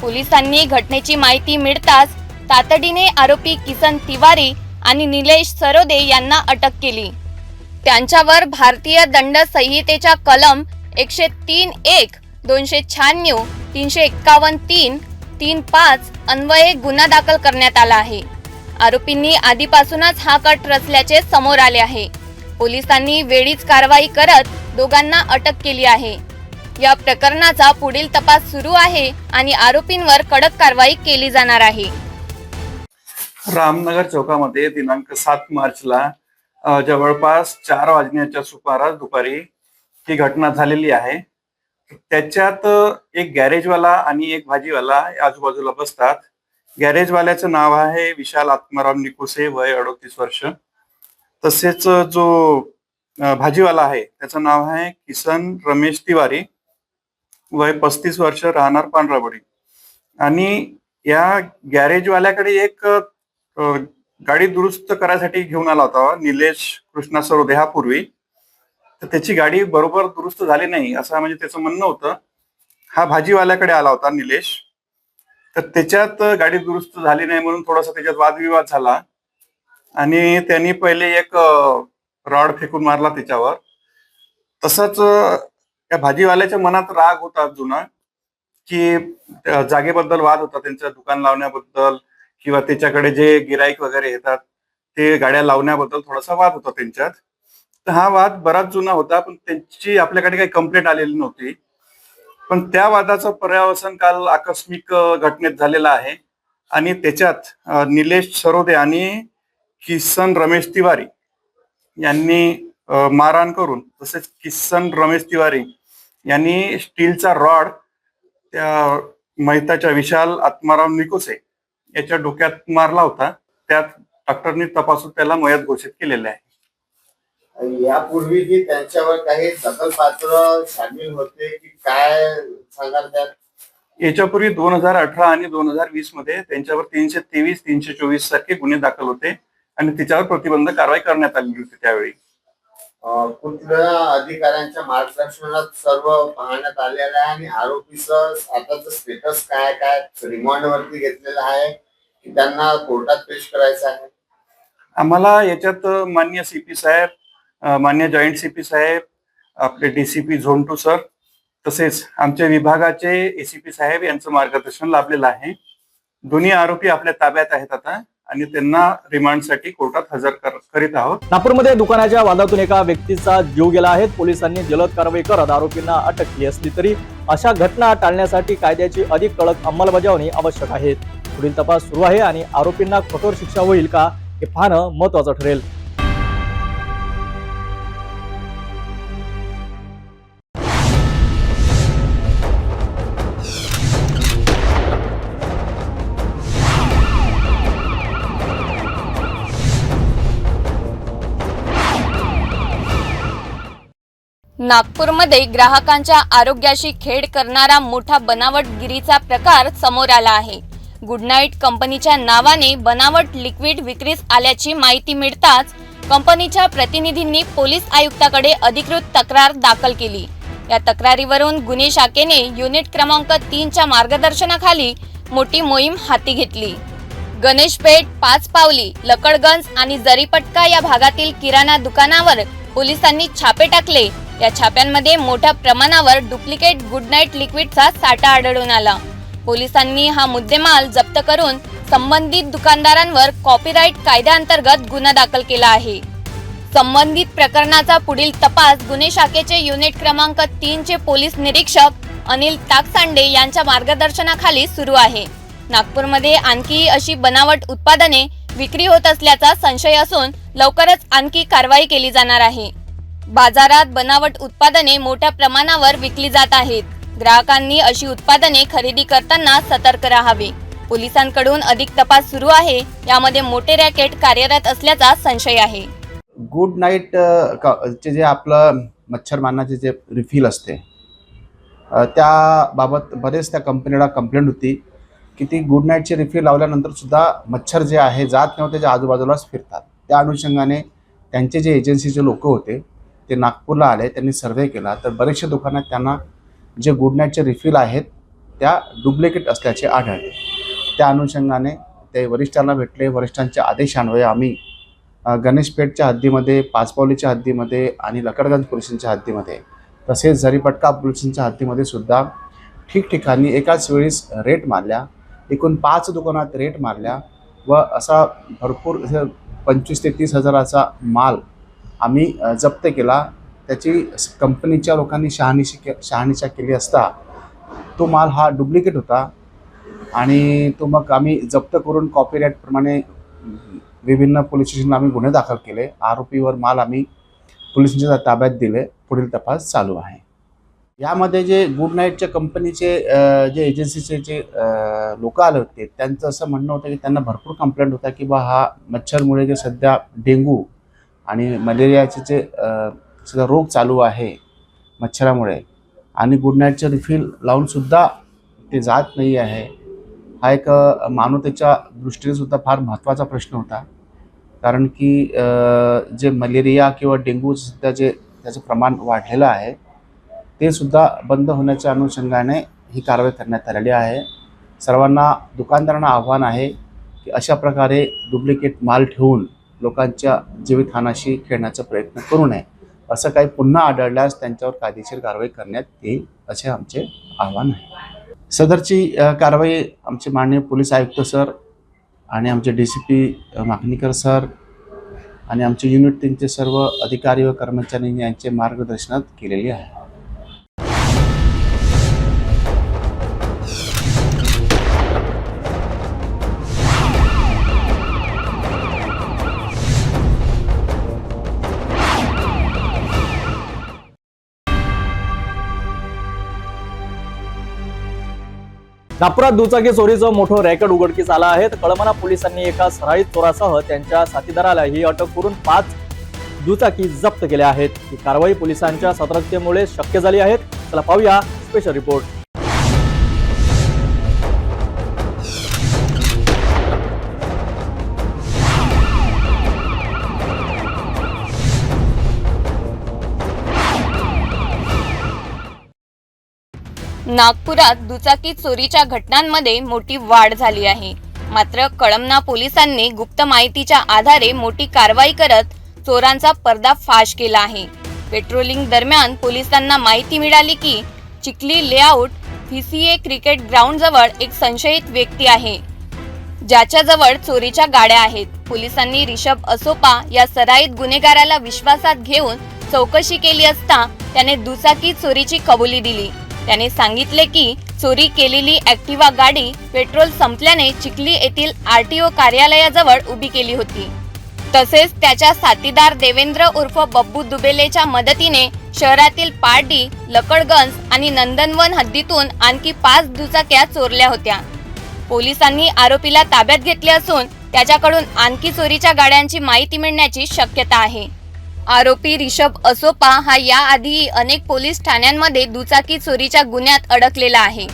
पोलिसांनी घटनेची माहिती मिळताच तातडीने आरोपी किसन तिवारी आणि निलेश सरोदे यांना अटक केली. त्यांच्यावर भारतीय दंड संहितेच्या कलम 103(1), 296, 351(3), 35 अन्वये गुन्हा दाखल करण्यात आला आहे. आरोपींनी आधीपासूनच हा कट रचल्याचे समोर आले आहे. पोलिसांनी वेळीच कारवाई करत दोघांना अटक केली आहे. या प्रकरणाचा पुढील तपास सुरू आहे आणि आरोपींवर कडक कारवाई केली जाणार आहे. रामनगर चौकामध्ये दिनांक 7 मार्चला जवळपास 4 वाजण्याच्या सुमारास दुपारी ही घटना झालेली आहे. त्याच्यात एक गॅरेजवाला आणि एक भाजीवाला आजूबाजूला बसतात. गॅरेजवाल्याचं नाव आहे विशाल आत्माराम निकोसे, वय 38 वर्ष. तसेच जो भाजीवाला आहे, त्याचं नाव आहे किसन रमेश तिवारी, वय 35 वर्ष, राहणार पांढराबडी. आणि या गॅरेजवाल्याकडे एक गाडी दुरुस्त करायसाठी घेऊन आला होता निलेश कृष्णा सरोदे हा पूर्वी. तर त्याची गाडी बरोबर दुरुस्त झाली नाही असं म्हणजे त्याचं म्हणणं होतं. हा भाजीवाल्याकडे आला होता निलेश, तर त्याच्यात गाडी दुरुस्त झाली नाही म्हणून थोडासा त्याच्यात वादविवाद झाला आणि त्यांनी पहिले एक रॉड फेकून मारला त्याच्यावर. तसंच त्या भाजीवाल्याच्या मनात राग होता जुना, की जागेबद्दल वाद होता, त्यांचं दुकान लावण्याबद्दल किंवा त्याच्याकडे जे गिराईक वगैरे येतात ते गाड्या लावण्याबद्दल थोडासा वाद होता त्यांच्यात. तर हा वाद बराच जुना होता, पण त्यांची आपल्याकडे काही कंप्लेंट आलेली नव्हती. पण त्या वादाचं पर्यावसन काल आकस्मिक घटनेत झालेलं आहे आणि त्याच्यात निलेश सरोदे आणि किसन रमेश तिवारी यांनी मारहाण करून, तसेच किसन रमेश तिवारी यांनी स्टीलचा रॉड त्या मैताच्या विशाल आत्माराम निकोसे याच्या डोक्यात मारला होता. त्यात डॉक्टरनी तपासून त्याला मयत घोषित केलेले आहे. यापूर्वीही त्यांच्यावर काही दखलपात्र सामील होते की काय सांगाल त्यात? याच्यापूर्वी 2018 आणि 2020 मध्ये त्यांच्यावर 323, 324 सारखे गुन्हे दाखल होते आणि तिच्यावर प्रतिबंध कारवाई करण्यात आलेली होती. त्यावेळी कुठल्या अधिकाऱ्यांच्या मार्गदर्शनात सर्व पाहण्यात आलेलं आहे आणि आरोपीचं आताचं स्टेटस काय काय रिमांड वरती घेतलेलं आहे की त्यांना कोर्टात पेश करायचं आहे? आम्हाला याच्यात मान्य CP साहेब, मान्य जॉईंट CP साहेब, आपले DCP झोन 2 सर, तसेच आमच्या विभागाचे ACP साहेब यांचं मार्गदर्शन लाभलेलं आहे. दोन्ही आरोपी आपल्या ताब्यात आहेत आता आणि त्यांना रिमांडसाठी कोर्टात हजर करीत आहोत. नागपूरमध्ये दुकानाच्या वादातून एका व्यक्तीचा जीव गेला आहे. पोलिसांनी जलद कारवाई करत आरोपींना अटक केली असली तरी अशा घटना टाळण्यासाठी कायद्याची अधिक कडक अंमलबजावणी आवश्यक आहे. पुढील तपास सुरू आहे आणि आरोपींना कठोर शिक्षा होईल का हे पाहणं महत्त्वाचं ठरेल. नागपूरमध्ये ग्राहकांच्या आरोग्याशी खेळ करणारा मोठा बनावटगिरीचा प्रकार समोर आला आहे. गुड नाईट कंपनीच्या नावाने बनावट लिक्विड विक्रीस आल्याची माहिती मिळताच कंपनीच्या प्रतिनिधींनी पोलीस आयुक्ताकडे अधिकृत तक्रार दाखल केली. या तक्रारीवरून गुन्हे शाखेने युनिट क्रमांक 3च्या मार्गदर्शनाखाली मोठी मोहीम हाती घेतली. गणेशपेठ, पाचपावली, लकडगंज आणि जरीपटका या भागातील किराणा दुकानावर पोलिसांनी छापे टाकले. या छाप्यांमध्ये मोठ्या प्रमाणावर डुप्लिकेट गुड नाईट लिक्विडचा साठा आढळून आला. पोलिसांनी हा मुद्देमाल जप्त करून संबंधित दुकानदारांवर कॉपीराईट कायद्याअंतर्गत गुन्हा दाखल केला आहे. संबंधित प्रकरणाचा पुढील तपास गुन्हे शाखेचे युनिट क्रमांक 3चे पोलीस निरीक्षक अनिल ताकसांडे यांच्या मार्गदर्शनाखाली सुरू आहे. नागपूरमध्ये आणखी अशी बनावट उत्पादने विक्री होत असल्याचा संशय असून लवकरच आणखी कारवाई केली जाणार आहे. बाजारात बनावट उत्पादने मोठ्या प्रमाणावर विकली जात आहेत. ग्राहकांनी अशी उत्पादने खरेदी करताना सतर्क राहावे. पोलिसांकडून अधिक तपास सुरू आहे. यामध्ये मोठे रॅकेट कार्यरत असल्याचा संशय आहे. गुड नाईट चे जे आपलं मच्छर मारण्याचे जे रिफिल असते त्याबाबत बरेच त्या कंपनीला कंप्लेंट होती की ती गुड नाईटचे रिफिल लावल्यानंतर सुद्धा मच्छर जे आहे जात नव्हते, त्याच्या आजूबाजूलाच फिरतात. त्या अनुषंगाने त्यांचे जे एजन्सीचे लोक होते ते नागपूरला आले, त्यांनी सर्व्हे केला तर बरेचशा दुकानात त्यांना जे गुड नाईटचे रिफिल आहेत त्या डुप्लिकेट असल्याचे आढळले. त्या अनुषंगाने ते वरिष्ठांना भेटले. वरिष्ठांच्या आदेशान्वये आम्ही गणेशपेठच्या हद्दीमध्ये, पाचपावलीच्या हद्दीमध्ये आणि लकडगंज पोलिसांच्या हद्दीमध्ये तसेच जरीपटका पोलिसांच्या हद्दीमध्ये सुद्धा ठिकठिकाणी एकाच वेळेस रेट मारल्या. एकूण 5 दुकानात रेट मारल्या व असा भरपूर 25 ते 30 हजाराचा माल आम्ही जप्त केला. त्याची कंपनीच्या लोकांनी शहानिशा केली असता तो माल हा डुप्लिकेट होता आणि तो मग आम्ही जप्त करून कॉपीराईटप्रमाणे विभिन्न पोलीस स्टेशनला आम्ही गुन्हे दाखल केले. आरोपीवर माल आम्ही पोलिसांच्या ताब्यात दिले. पुढील तपास चालू आहे. यामध्ये जे गुड नाईटच्या कंपनीचे जे एजन्सीचे जे लोक आले होते त्यांचं असं म्हणणं होतं की त्यांना भरपूर कंप्लेंट होता की बा हा मच्छरमुळे जे सध्या डेंगू आणि मलेरियाचे जे सगळा रोग चालू आहे मच्छरामुळे, आणि गुड नाईटचं रिफिल लावूनसुद्धा ते जात नाही आहे, हा एक मानवतेच्या दृष्टीने सुद्धा फार महत्त्वाचा प्रश्न होता. कारण की जे मलेरिया किंवा डेंग्यू सुद्धा जे त्याचं प्रमाण वाढलेलं आहे ते सुद्धा बंद होण्याच्या अनुषंगाने ही कारवाई करण्यात आलेली आहे. सर्वांना दुकानदारांना आव्हान आहे की अशा प्रकारे डुप्लिकेट माल ठेवून लोकांच्या जीवितहानाशी खेळण्याचा प्रयत्न करू नये. असं काही पुन्हा आढळल्यास त्यांच्यावर कायदेशीर कारवाई करण्यात येईल असे आमचे आव्हान आहे. सदरची कारवाई आमचे माननीय पोलीस आयुक्त सर आणि आमचे DCP माकणीकर सर आणि आमचे युनिट 3चे सर्व अधिकारी व कर्मचारी यांचे मार्गदर्शनात केलेली आहे. नागपुरात दुचाकी चोरीचं मोठं रॅकेट उघडकीस आलं आहे. कळमना पोलिसांनी एका सराईत चोरासह त्यांच्या साथीदाराला ही अटक करून 5 दुचाकी जप्त केल्या आहेत. ही कारवाई पोलिसांच्या सतर्कतेमुळे शक्य झाली आहे. चला पाहूया स्पेशल रिपोर्ट. नागपुरात दुचाकी चोरीच्या घटनांमध्ये मोठी वाढ झाली आहे. मात्र कळमना पोलिसांनी गुप्त माहितीच्या आधारे मोठी कारवाई करत चोरांचा पर्दाफाश केला आहे. पेट्रोलिंग दरम्यान पोलिसांना माहिती मिळाली की Chikhli layout VCA cricket ground जवळ एक संशयित व्यक्ती आहे, ज्याच्याजवळ चोरीच्या गाड्या आहेत. पोलिसांनी रिषभ असोपा या सराईत गुन्हेगाराला विश्वासात घेऊन चौकशी केली असता त्याने दुचाकी चोरीची कबुली दिली. त्याने सांगितले की चोरी केलेली ॲक्टिवा गाडी पेट्रोल संपल्याने चिखली येथील RTO कार्यालयाजवळ उभी केली होती. तसेच त्याच्या साथीदार देवेंद्र उर्फ बब्बू दुबेलेच्या मदतीने शहरातील पारडी, लकडगंज आणि नंदनवन हद्दीतून आणखी 5 दुचाक्या चोरल्या होत्या. पोलिसांनी आरोपीला ताब्यात घेतले असून त्याच्याकडून आणखी चोरीच्या गाड्यांची माहिती मिळण्याची शक्यता आहे. आरोपी रिषभ असोपा हा याआधी अनेक पोलीस ठाण्यांमध्ये दुचाकी चोरीच्या गुन्ह्यात अडकलेला आहे.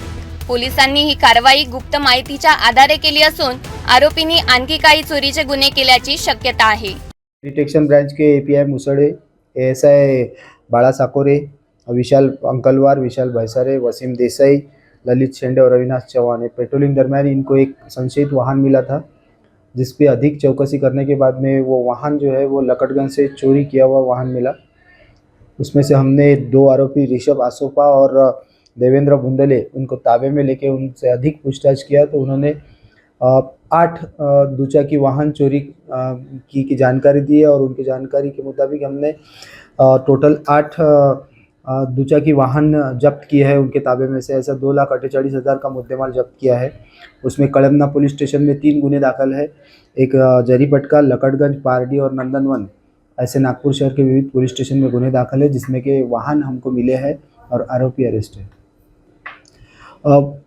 पोलिसांनी ही कारवाई गुप्त माहितीच्या आधारे केली असून आरोपींनी आणखी काही चोरीचे गुन्हे केल्याची शक्यता आहे. डिटेक्शन ब्रांच के API मुसड़े, ASI बाला साकोरे, विशाल अंकलवार, विशाल भैसारे, वसीम देसाई, ललित शेंडे और अविनाश चौहान. पेट्रोलिंग दरमियान इनको एक संशयित वाहन मिला था, जिस पे अधिक चौकसी करने के बाद में वो वाहन जो है वो लकड़गंज से चोरी किया हुआ वाहन मिला. उसमें से हमने 2 आरोपी ऋषभ आसोपा और देवेंद्र बुंदले उनको ताबे में लेके उनसे अधिक पूछताछ किया तो उन्होंने 8 दुचाकी वाहन चोरी की जानकारी दी है और उनकी जानकारी के मुताबिक हमने टोटल 8 दुचाकी वाहन जब्त किए हैं उनके ताबे में से. ऐसा 2,48,000 का मुद्देमाल जब्त किया है. उसमें कळमना पुलिस स्टेशन में 3 गुने दाखिल है. एक जरीपटका, लकड़गंज, पारडी और नंदनवन ऐसे नागपुर शहर के विविध पुलिस स्टेशन में गुने दाखिल है, जिसमें के वाहन हमको मिले हैं और आरोपी अरेस्ट है.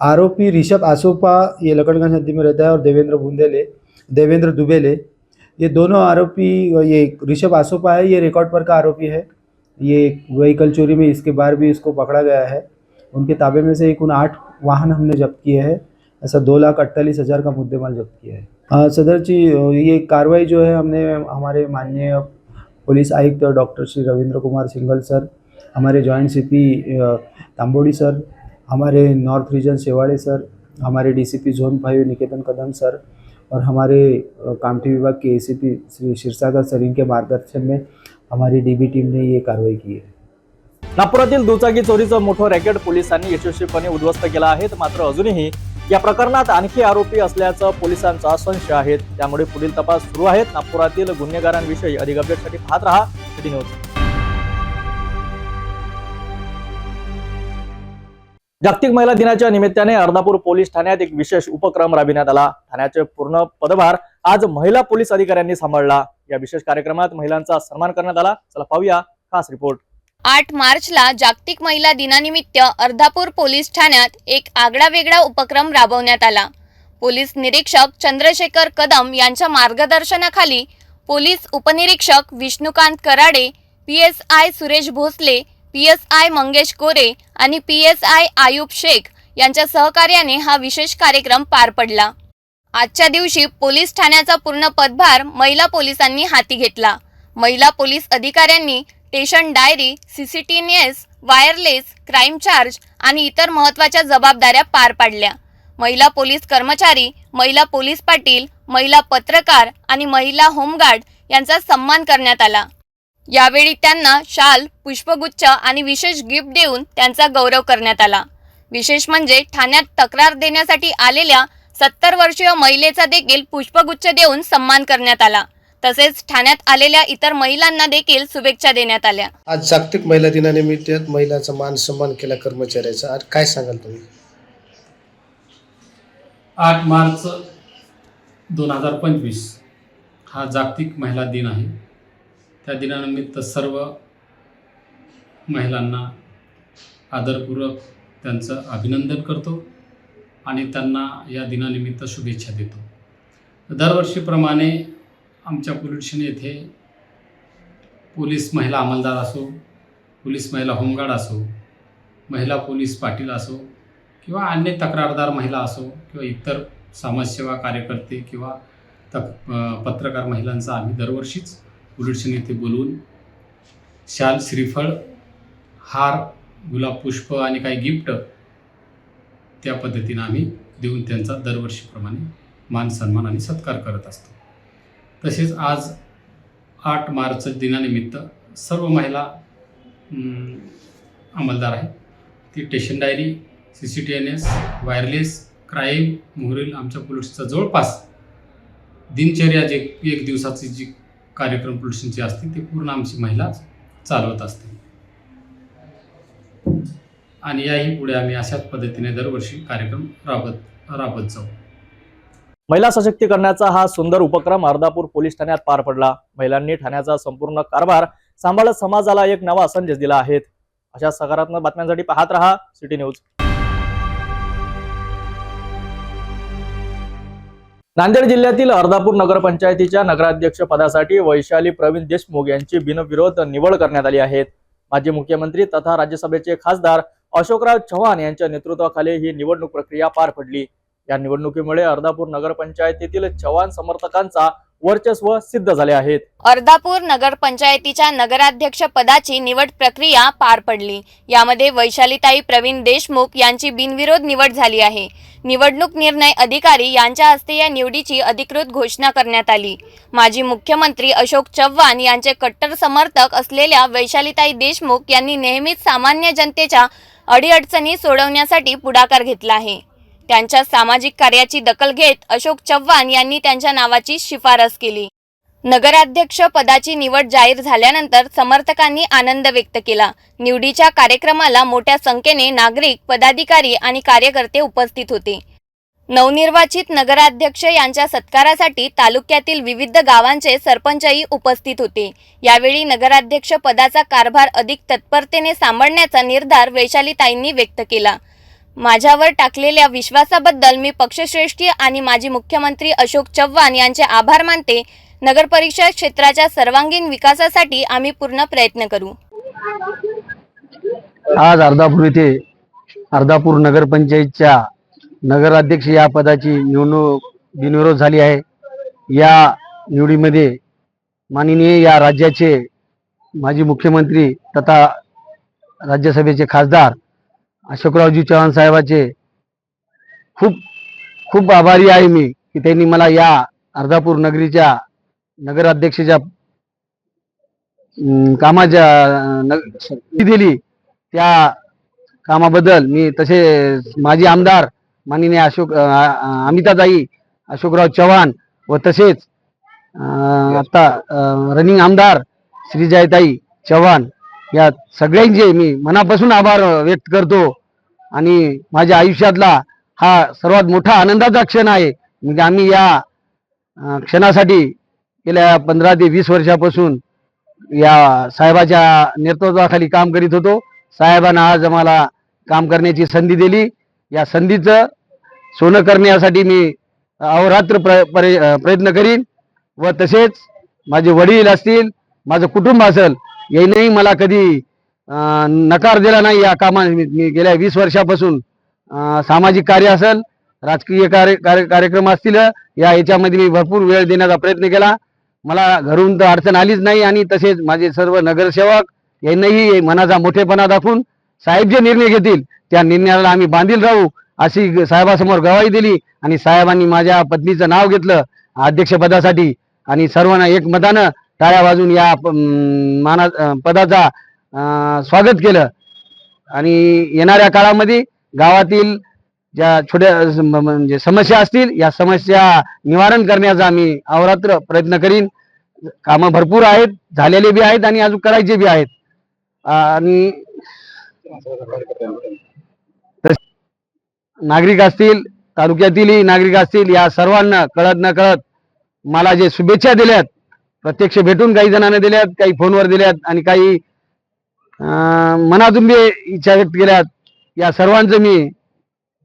आरोपी ऋषभ आसोपा ये लकड़गंज हद्दी में रहता है और देवेंद्र दुबेले ये दोनों आरोपी, ये ऋषभ आसोपा है ये रिकॉर्ड पर का आरोपी है. ये व्हीकल चोरी में इसके बाहर भी इसको पकड़ा गया है. उनके ताबे में से कुल 8 वाहन हमने जब्त किए हैं. ऐसा 2,48,000 का मुद्देमाल जब्त किया है. सदरची ये कार्रवाई जो है हमने हमारे माननीय पुलिस आयुक्त डॉक्टर श्री रविंद्र कुमार सिंघल सर, हमारे जॉइंट CP तांबोड़ी सर, हमारे नॉर्थ रीजन शेवाड़े सर, हमारे DCP Joan 5 Niketan Kadam sir और हमारे कामठी विभाग के ACP श्री क्षीरसागर सर, इनके मार्गदर्शन में हमारी DB टीम ने ये कार्रवाई की है. नागपुरातील दुचाकी चोरीचं मोठं रॅकेट पोलिसांनी यशस्वीपणे उद्ध्वस्त केलं आहे. मात्र अजूनही या प्रकरणात आणखी आरोपी असल्याचं पोलिसांचा संशय आहे. त्यामुळे पुढील तपास सुरू आहेत. नागपुरातील गुन्हेगारांविषयी अधिक अपडेटसाठी पाहत रहा सिटी न्यूज. जागतिक महिला दिनाच्या निमित्ताने अर्धापूर पोलीस ठाण्यात एक विशेष उपक्रम राबविण्यात आला. ठाण्याचे पूर्ण पदभार आज महिला पोलीस अधिकाऱ्यांनी सांभाळला. या विशेष कार्यक्रमात महिलांचा सन्मान करण्यात आला. चला पाहूया खास रिपोर्ट. 8 मार्चला जागतिक महिला दिनानिमित्त अर्धापूर पोलीस ठाण्यात एक आगळावेगळा उपक्रम राबवण्यात आला. पोलीस निरीक्षक चंद्रशेखर कदम यांच्या मार्गदर्शनाखाली पोलीस उपनिरीक्षक विष्णुकांत कराडे, PSI सुरेश भोसले, PSI मंगेश कोरे आणि PSI आयुब शेख यांच्या सहकार्याने हा विशेष कार्यक्रम पार पडला. आजच्या दिवशी पोलीस ठाण्याचा पूर्ण पदभार महिला पोलिसांनी हाती घेतला. महिला पोलीस अधिकाऱ्यांनी station diary, CCTVs, wireless, crime charge आणि इतर महत्त्वाच्या जबाबदाऱ्या पार पाडल्या. महिला पोलीस कर्मचारी, महिला पोलीस पाटील, महिला पत्रकार आणि महिला होमगार्ड यांचा सन्मान करण्यात आला. यावेळी त्यांना शाल, पुष्पगुच्छ आणि विशेष गिफ्ट देऊन त्यांचा गौरव करण्यात आला. विशेष म्हणजे ठाण्यात तक्रार देण्यासाठी आलेल्या 70 वर्षीय महिलेचा देखील पुष्पगुच्छ देऊन सन्मान करण्यात आला. तसेच ठाण्यात आलेल्या इतर महिलांना देखील शुभेच्छा देण्यात आल्या. आज जागतिक महिला दिनानिमित्त महिलांचा मान सन्मान केला कर्मचाऱ्याचा. आज काय सांगाल तुम्ही? 8 मार्च 2025 हा जागतिक महिला दिन आहे. त्या दिनानिमित्त सर्व महिलांना आदरपूर्वक त्यांचं अभिनंदन करतो आणि त्यांना या दिनानिमित्त शुभेच्छा देतो. दरवर्षीप्रमाणे आमच्या पोलीस स्टेशन येथे पोलीस महिला अंमलदार असो, पोलीस महिला होमगार्ड असो, महिला पोलीस पाटील असो किंवा अन्य तक्रारदार महिला असो किंवा इतर समाजसेवा कार्यकर्ते किंवा पत्रकार महिलांचा आम्ही दरवर्षीच पोलीस स्टेशन येथे बोलवून शाल, श्रीफळ, हार, गुलाब पुष्प आणि काही गिफ्ट त्या पद्धतीनं आम्ही देऊन त्यांचा दरवर्षीप्रमाणे मान सन्मान आणि सत्कार करत असतो. तसेच आज 8 मार्च दिनानिमित्त सर्व महिला अंमलदार आहेत. ती station diary, CCTVs, wireless, crime, मोहरील आमच्या पोलिसचा जवळपास दिनचर्या जे 1 दिवसाची जी कार्यक्रम पोलिसांची असते ते पूर्ण आमची महिला चालवत असते. आणि याही पुढे आम्ही अशाच पद्धतीने दरवर्षी कार्यक्रम राबत जाऊ. महिला सशक्तीकरणाचा हा सुंदर उपक्रम अर्धापूर पोलीस ठाण्यात पार पडला. महिलांनी ठाण्याचा संपूर्ण कारभार सांभाळत समाजाला एक नवा संदेश दिला आहे. अशा सकारात्मक बातम्यांसाठी पाहत रहा सिटी न्यूज. नांदेड जिल्ह्यातील अर्धापूर नगरपंचायतीच्या नगराध्यक्ष पदासाठी वैशाली प्रवीण देशमुख यांची बिनविरोध निवड करण्यात आली आहे. माजी मुख्यमंत्री तथा राज्यसभेचे खासदार अशोकराव चव्हाण यांच्या नेतृत्वाखाली ही निवडणूक प्रक्रिया पार पडली. या निवडणुकीमुळे अर्धापूर नगरपंचायतीतील चव्हाण समर्थकांचा वर्चस्व सिद्ध झाले आहेत. अर्धापूर नगरपंचायतीच्या नगराध्यक्ष पदाची निवड प्रक्रिया पार पडली. यामध्ये वैशालीताई प्रवीण देशमुख यांची बिनविरोध निवड झाली आहे. निवडणूक निर्णय अधिकारी यांच्या हस्ते या निवडीची अधिकृत घोषणा करण्यात आली. माजी मुख्यमंत्री अशोक चव्हाण यांचे कट्टर समर्थक असलेल्या वैशालीताई देशमुख यांनी नेहमीच सामान्य जनतेच्या अडीअडचणी सोडवण्यासाठी पुढाकार घेतला आहे. त्यांच्या सामाजिक कार्याची दखल घेत अशोक चव्हाण यांनी त्यांच्या नावाची शिफारस केली. नगराध्यक्ष पदाची निवड जाहीर झाल्यानंतर समर्थकांनी आनंद व्यक्त केला. निवडीच्या कार्यक्रमाला मोठ्या संख्येने नागरिक, पदाधिकारी आणि कार्यकर्ते उपस्थित होते. नवनिर्वाचित नगराध्यक्ष यांच्या सत्कारासाठी तालुक्यातील विविध गावांचे सरपंचही उपस्थित होते. यावेळी नगराध्यक्ष पदाचा कारभार अधिक तत्परतेने सांभाळण्याचा निर्धार वैशालीताईंनी व्यक्त केला. माझ्यावर टाकलेल्या विश्वासाबद्दल मी पक्षश्रेष्ठी आणि माजी मुख्यमंत्री अशोक चव्हाण यांचे आभार मानते. नगरपरिषद क्षेत्राच्या सर्वांगीण विकासासाठी आम्ही पूर्ण प्रयत्न करू. आज अर्धापूर येथे अर्धापूर नगरपंचायतच्या नगराध्यक्ष या पदाची निवडणूक बिनविरोध झाली आहे. या निवडीमध्ये माननीय या राज्याचे माजी मुख्यमंत्री तथा राज्यसभेचे खासदार अशोकरावजी चव्हाण साहेबाचे खूप आभारी आहे मी की त्यांनी मला या अर्धापूर नगरीच्या नगराध्यक्षाच्या कामाच्या दिली. त्या कामाबद्दल मी तसे माजी आमदार माननीय अमिताताई अशोकराव चव्हाण व तसेच आता रनिंग आमदार श्रीजयताई चव्हाण या सगळ्यांचे मी मनापासून आभार व्यक्त करतो. आणि माझ्या आयुष्यातला हा सर्वात मोठा आनंदाचा क्षण आहे. म्हणजे आम्ही या क्षणासाठी गेल्या 15 ते 20 वर्षापासून या साहेबाच्या नेतृत्वाखाली काम करीत होतो. साहेबांना आज आम्हाला काम करण्याची संधी दिली. या संधीचं सोनं करण्यासाठी मी अहोरात्र प्रयत्न करीन व तसेच माझे वडील असतील, माझं कुटुंब असेल, यानेही मला कधी नकार दिला नाही या कामात. मी गेल्या 20 वर्षापासून सामाजिक कार्य असेल, राजकीय कार्यक्रम असतील, याच्यामध्ये मी भरपूर वेळ देण्याचा प्रयत्न केला. मला घरून तर अडचण आलीच नाही. आणि तसेच माझे सर्व नगरसेवक यांनाही मनाचा मोठेपणा दाखवून साहेब जे निर्णय घेतील त्या निर्णयाला आम्ही बांधील राहू अशी साहेबासमोर गवाही दिली. आणि साहेबांनी माझ्या पत्नीचं नाव घेतलं अध्यक्षपदासाठी आणि सर्वांना एकमतानं टाळ्या वाजून या पदाचा स्वागत केलं. आणि येणाऱ्या काळामध्ये गावातील ज्या छोट्या म्हणजे समस्या असतील या समस्या निवारण करण्याचा आम्ही अहोरात्र प्रयत्न करीन. कामं भरपूर आहेत, झालेले बी आहेत आणि अजून करायचे बी आहेत. आणि नागरिक असतील, तालुक्यातीलही नागरिक असतील, या सर्वांना कळत न कळत मला जे शुभेच्छा दिल्यात, प्रत्यक्ष भेटून काही जणांना दिल्यात, काही फोनवर दिल्यात आणि काही मनातून बी इच्छा व्यक्त केल्यात, या सर्वांचं मी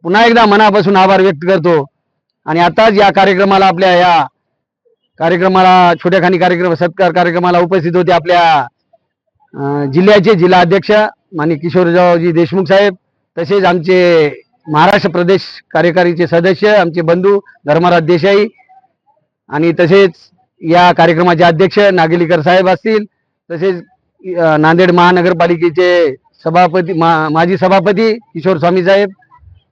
पुन्हा एकदा मनापासून आभार व्यक्त करतो. आणि आताच या कार्यक्रमाला, आपल्या या कार्यक्रमाला, छोट्याखानी कार्यक्रम सत्कार कार्यक्रमाला उपस्थित होते आपल्या जिल्ह्याचे जिल्हाध्यक्ष माननीय किशोररावजी देशमुख साहेब, तसेच आमचे महाराष्ट्र प्रदेश कार्यकारीचे सदस्य आमचे बंधू धर्मराज देसाई, आणि तसेच या कार्यक्रमाचे अध्यक्ष नागेलीकर साहेब असतील, तसेच नांदेड महानगरपालिकेचे सभापती माजी सभापती किशोर स्वामी साहेब,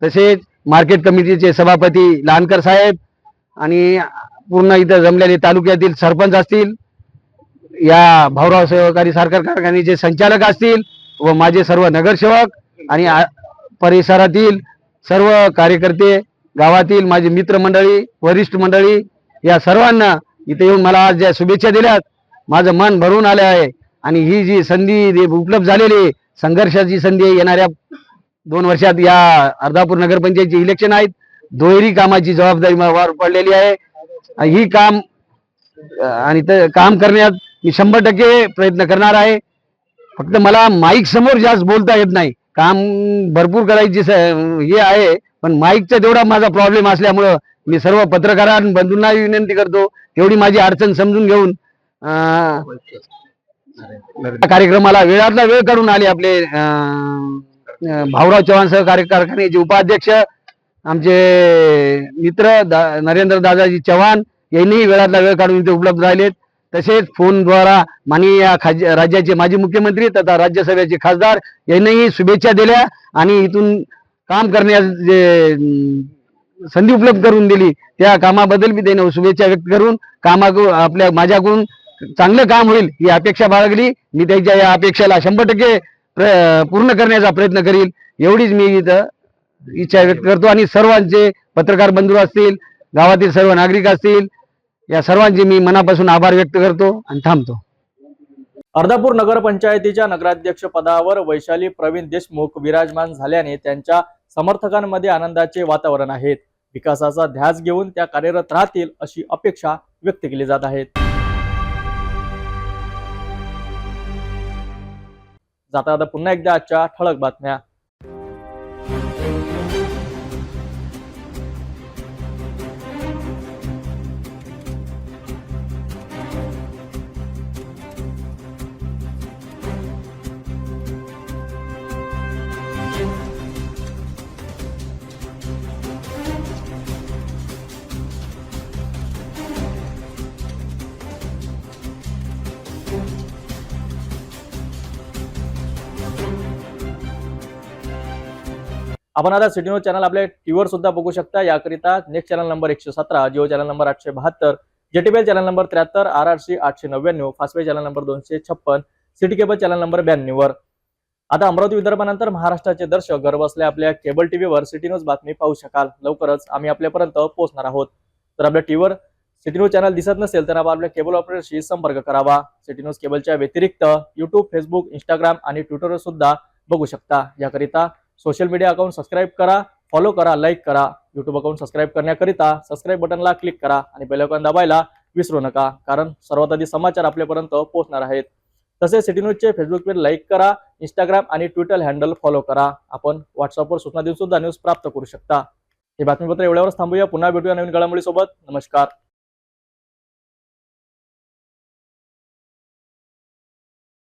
तसेच मार्केट कमिटीचे सभापती लहानकर साहेब, आणि पूर्ण इथं जमलेले तालुक्यातील सरपंच असतील, या भाऊराव सहकारी साखर कारखान्याचे संचालक असतील व माझे सर्व नगरसेवक आणि परिसरातील सर्व कार्यकर्ते, गावातील माझे मित्रमंडळी, वरिष्ठ मंडळी, या सर्वांना इथे येऊन मला आज ज्या शुभेच्छा दिल्यात माझं मन भरून आले आहे. आणि ही जी संधी उपलब्ध झालेली संघर्षाची संधी येणाऱ्या 2 वर्षात या अर्धापूर नगरपंचायतचे इलेक्शन आहेत, दुहेरी कामाची जबाबदारी मला पडलेली आहे. ही काम आणि काम करण्यात मी 100% प्रयत्न करणार आहे. फक्त मला माईक समोर जास्त बोलता येत नाही, काम भरपूर करायची हे आहे, पण माईकचा तेवढा माझा प्रॉब्लेम असल्यामुळं मी सर्व पत्रकार बंधूंना विनंती करतो तेवढी माझी अडचण समजून घेऊन कार्यक्रमाला वेळातला वेळ काढून आले आपले भाऊराव चव्हाण सहकारी कारखान्याचे उपाध्यक्ष आमचे मित्र नरेंद्र दादाजी चव्हाण यांनीही वेळातला वेळ काढून इथे उपलब्ध राहिलेत. तसेच फोनद्वारा माननीय राज्याचे माजी मुख्यमंत्री तथा राज्यसभेचे खासदार यांनीही शुभेच्छा दिल्या आणि इथून काम करण्यास जे संधी उपलब्ध करून दिली त्या कामाबद्दल मी त्यांना शुभेच्छा व्यक्त करून आपल्या माझ्याकडून चांगलं काम होईल ही अपेक्षा बाळगली. मी त्यांच्या या अपेक्षेला 100% पूर्ण करण्याचा प्रयत्न करील एवढीच मी इथं इच्छा व्यक्त करतो. आणि सर्वांचे पत्रकार बंधू असतील, गावातील सर्व नागरिक असतील, या सर्वांचे मी मनापासून आभार व्यक्त करतो आणि थांबतो. अर्धापूर नगरपंचायतीच्या नगराध्यक्ष पदावर वैशाली प्रवीण देशमुख विराजमान झाल्याने त्यांच्या समर्थकांमध्ये आनंदाचे वातावरण आहे. विकासाचा ध्यास घेऊन त्या कार्यरत राहतील अशी अपेक्षा व्यक्त केली जात आहे. जाता पुन्हा एकदा आजच्या ठळक बातम्या. आपण आता सिटी न्यूज चॅनल आपल्या टीव्हीवर सुद्धा बघू शकता. याकरिता next channel number 117, Jio channel number 872, JTBL channel number 73, RRC 899, Fastway channel number 256, city cable channel number 92 वर. आता अमरावती विदर्भानंतर महाराष्ट्राचे दर्शक घर बसल्या आपल्या केबल टीव्हीवर सिटी न्यूज बातमी पाहू शकाल. लवकरच आम्ही आपल्यापर्यंत पोहोचणार आहोत. तर आपल्या टीव्हीवर सिटी न्यूज चॅनल दिसत नसेल तर आपण आपल्या केबल ऑपरेटरशी संपर्क करावा. सिटी न्यूज केबलच्या व्यतिरिक्त युट्यूब, फेसबुक, इंस्टाग्राम आणि ट्विटरवर सुद्धा बघू शकता. याकरिता सोशल मीडिया अकाउंट सबस्क्राईब करा, फॉलो करा, लाईक करा. युट्यूब अकाउंट सबस्क्राईब करण्याकरिता सबस्क्राईब बटनला क्लिक करा आणि बेल आयकॉन दाबायला विसरू नका, कारण सर्वात आधी समाचार आपल्यापर्यंत पोहोचणार आहेत. तसेच सिटी न्यूजचे फेसबुक पेज लाईक करा, इंस्टाग्राम आणि ट्विटर हँडल फॉलो करा. आपण व्हॉट्सअपवर सूचना देऊन सुद्धा न्यूज प्राप्त करू शकता. हे बातमीपत्र एवढ्यावरच थांबूया. पुन्हा भेटूया नवीन घडामोडीसोबत. नमस्कार.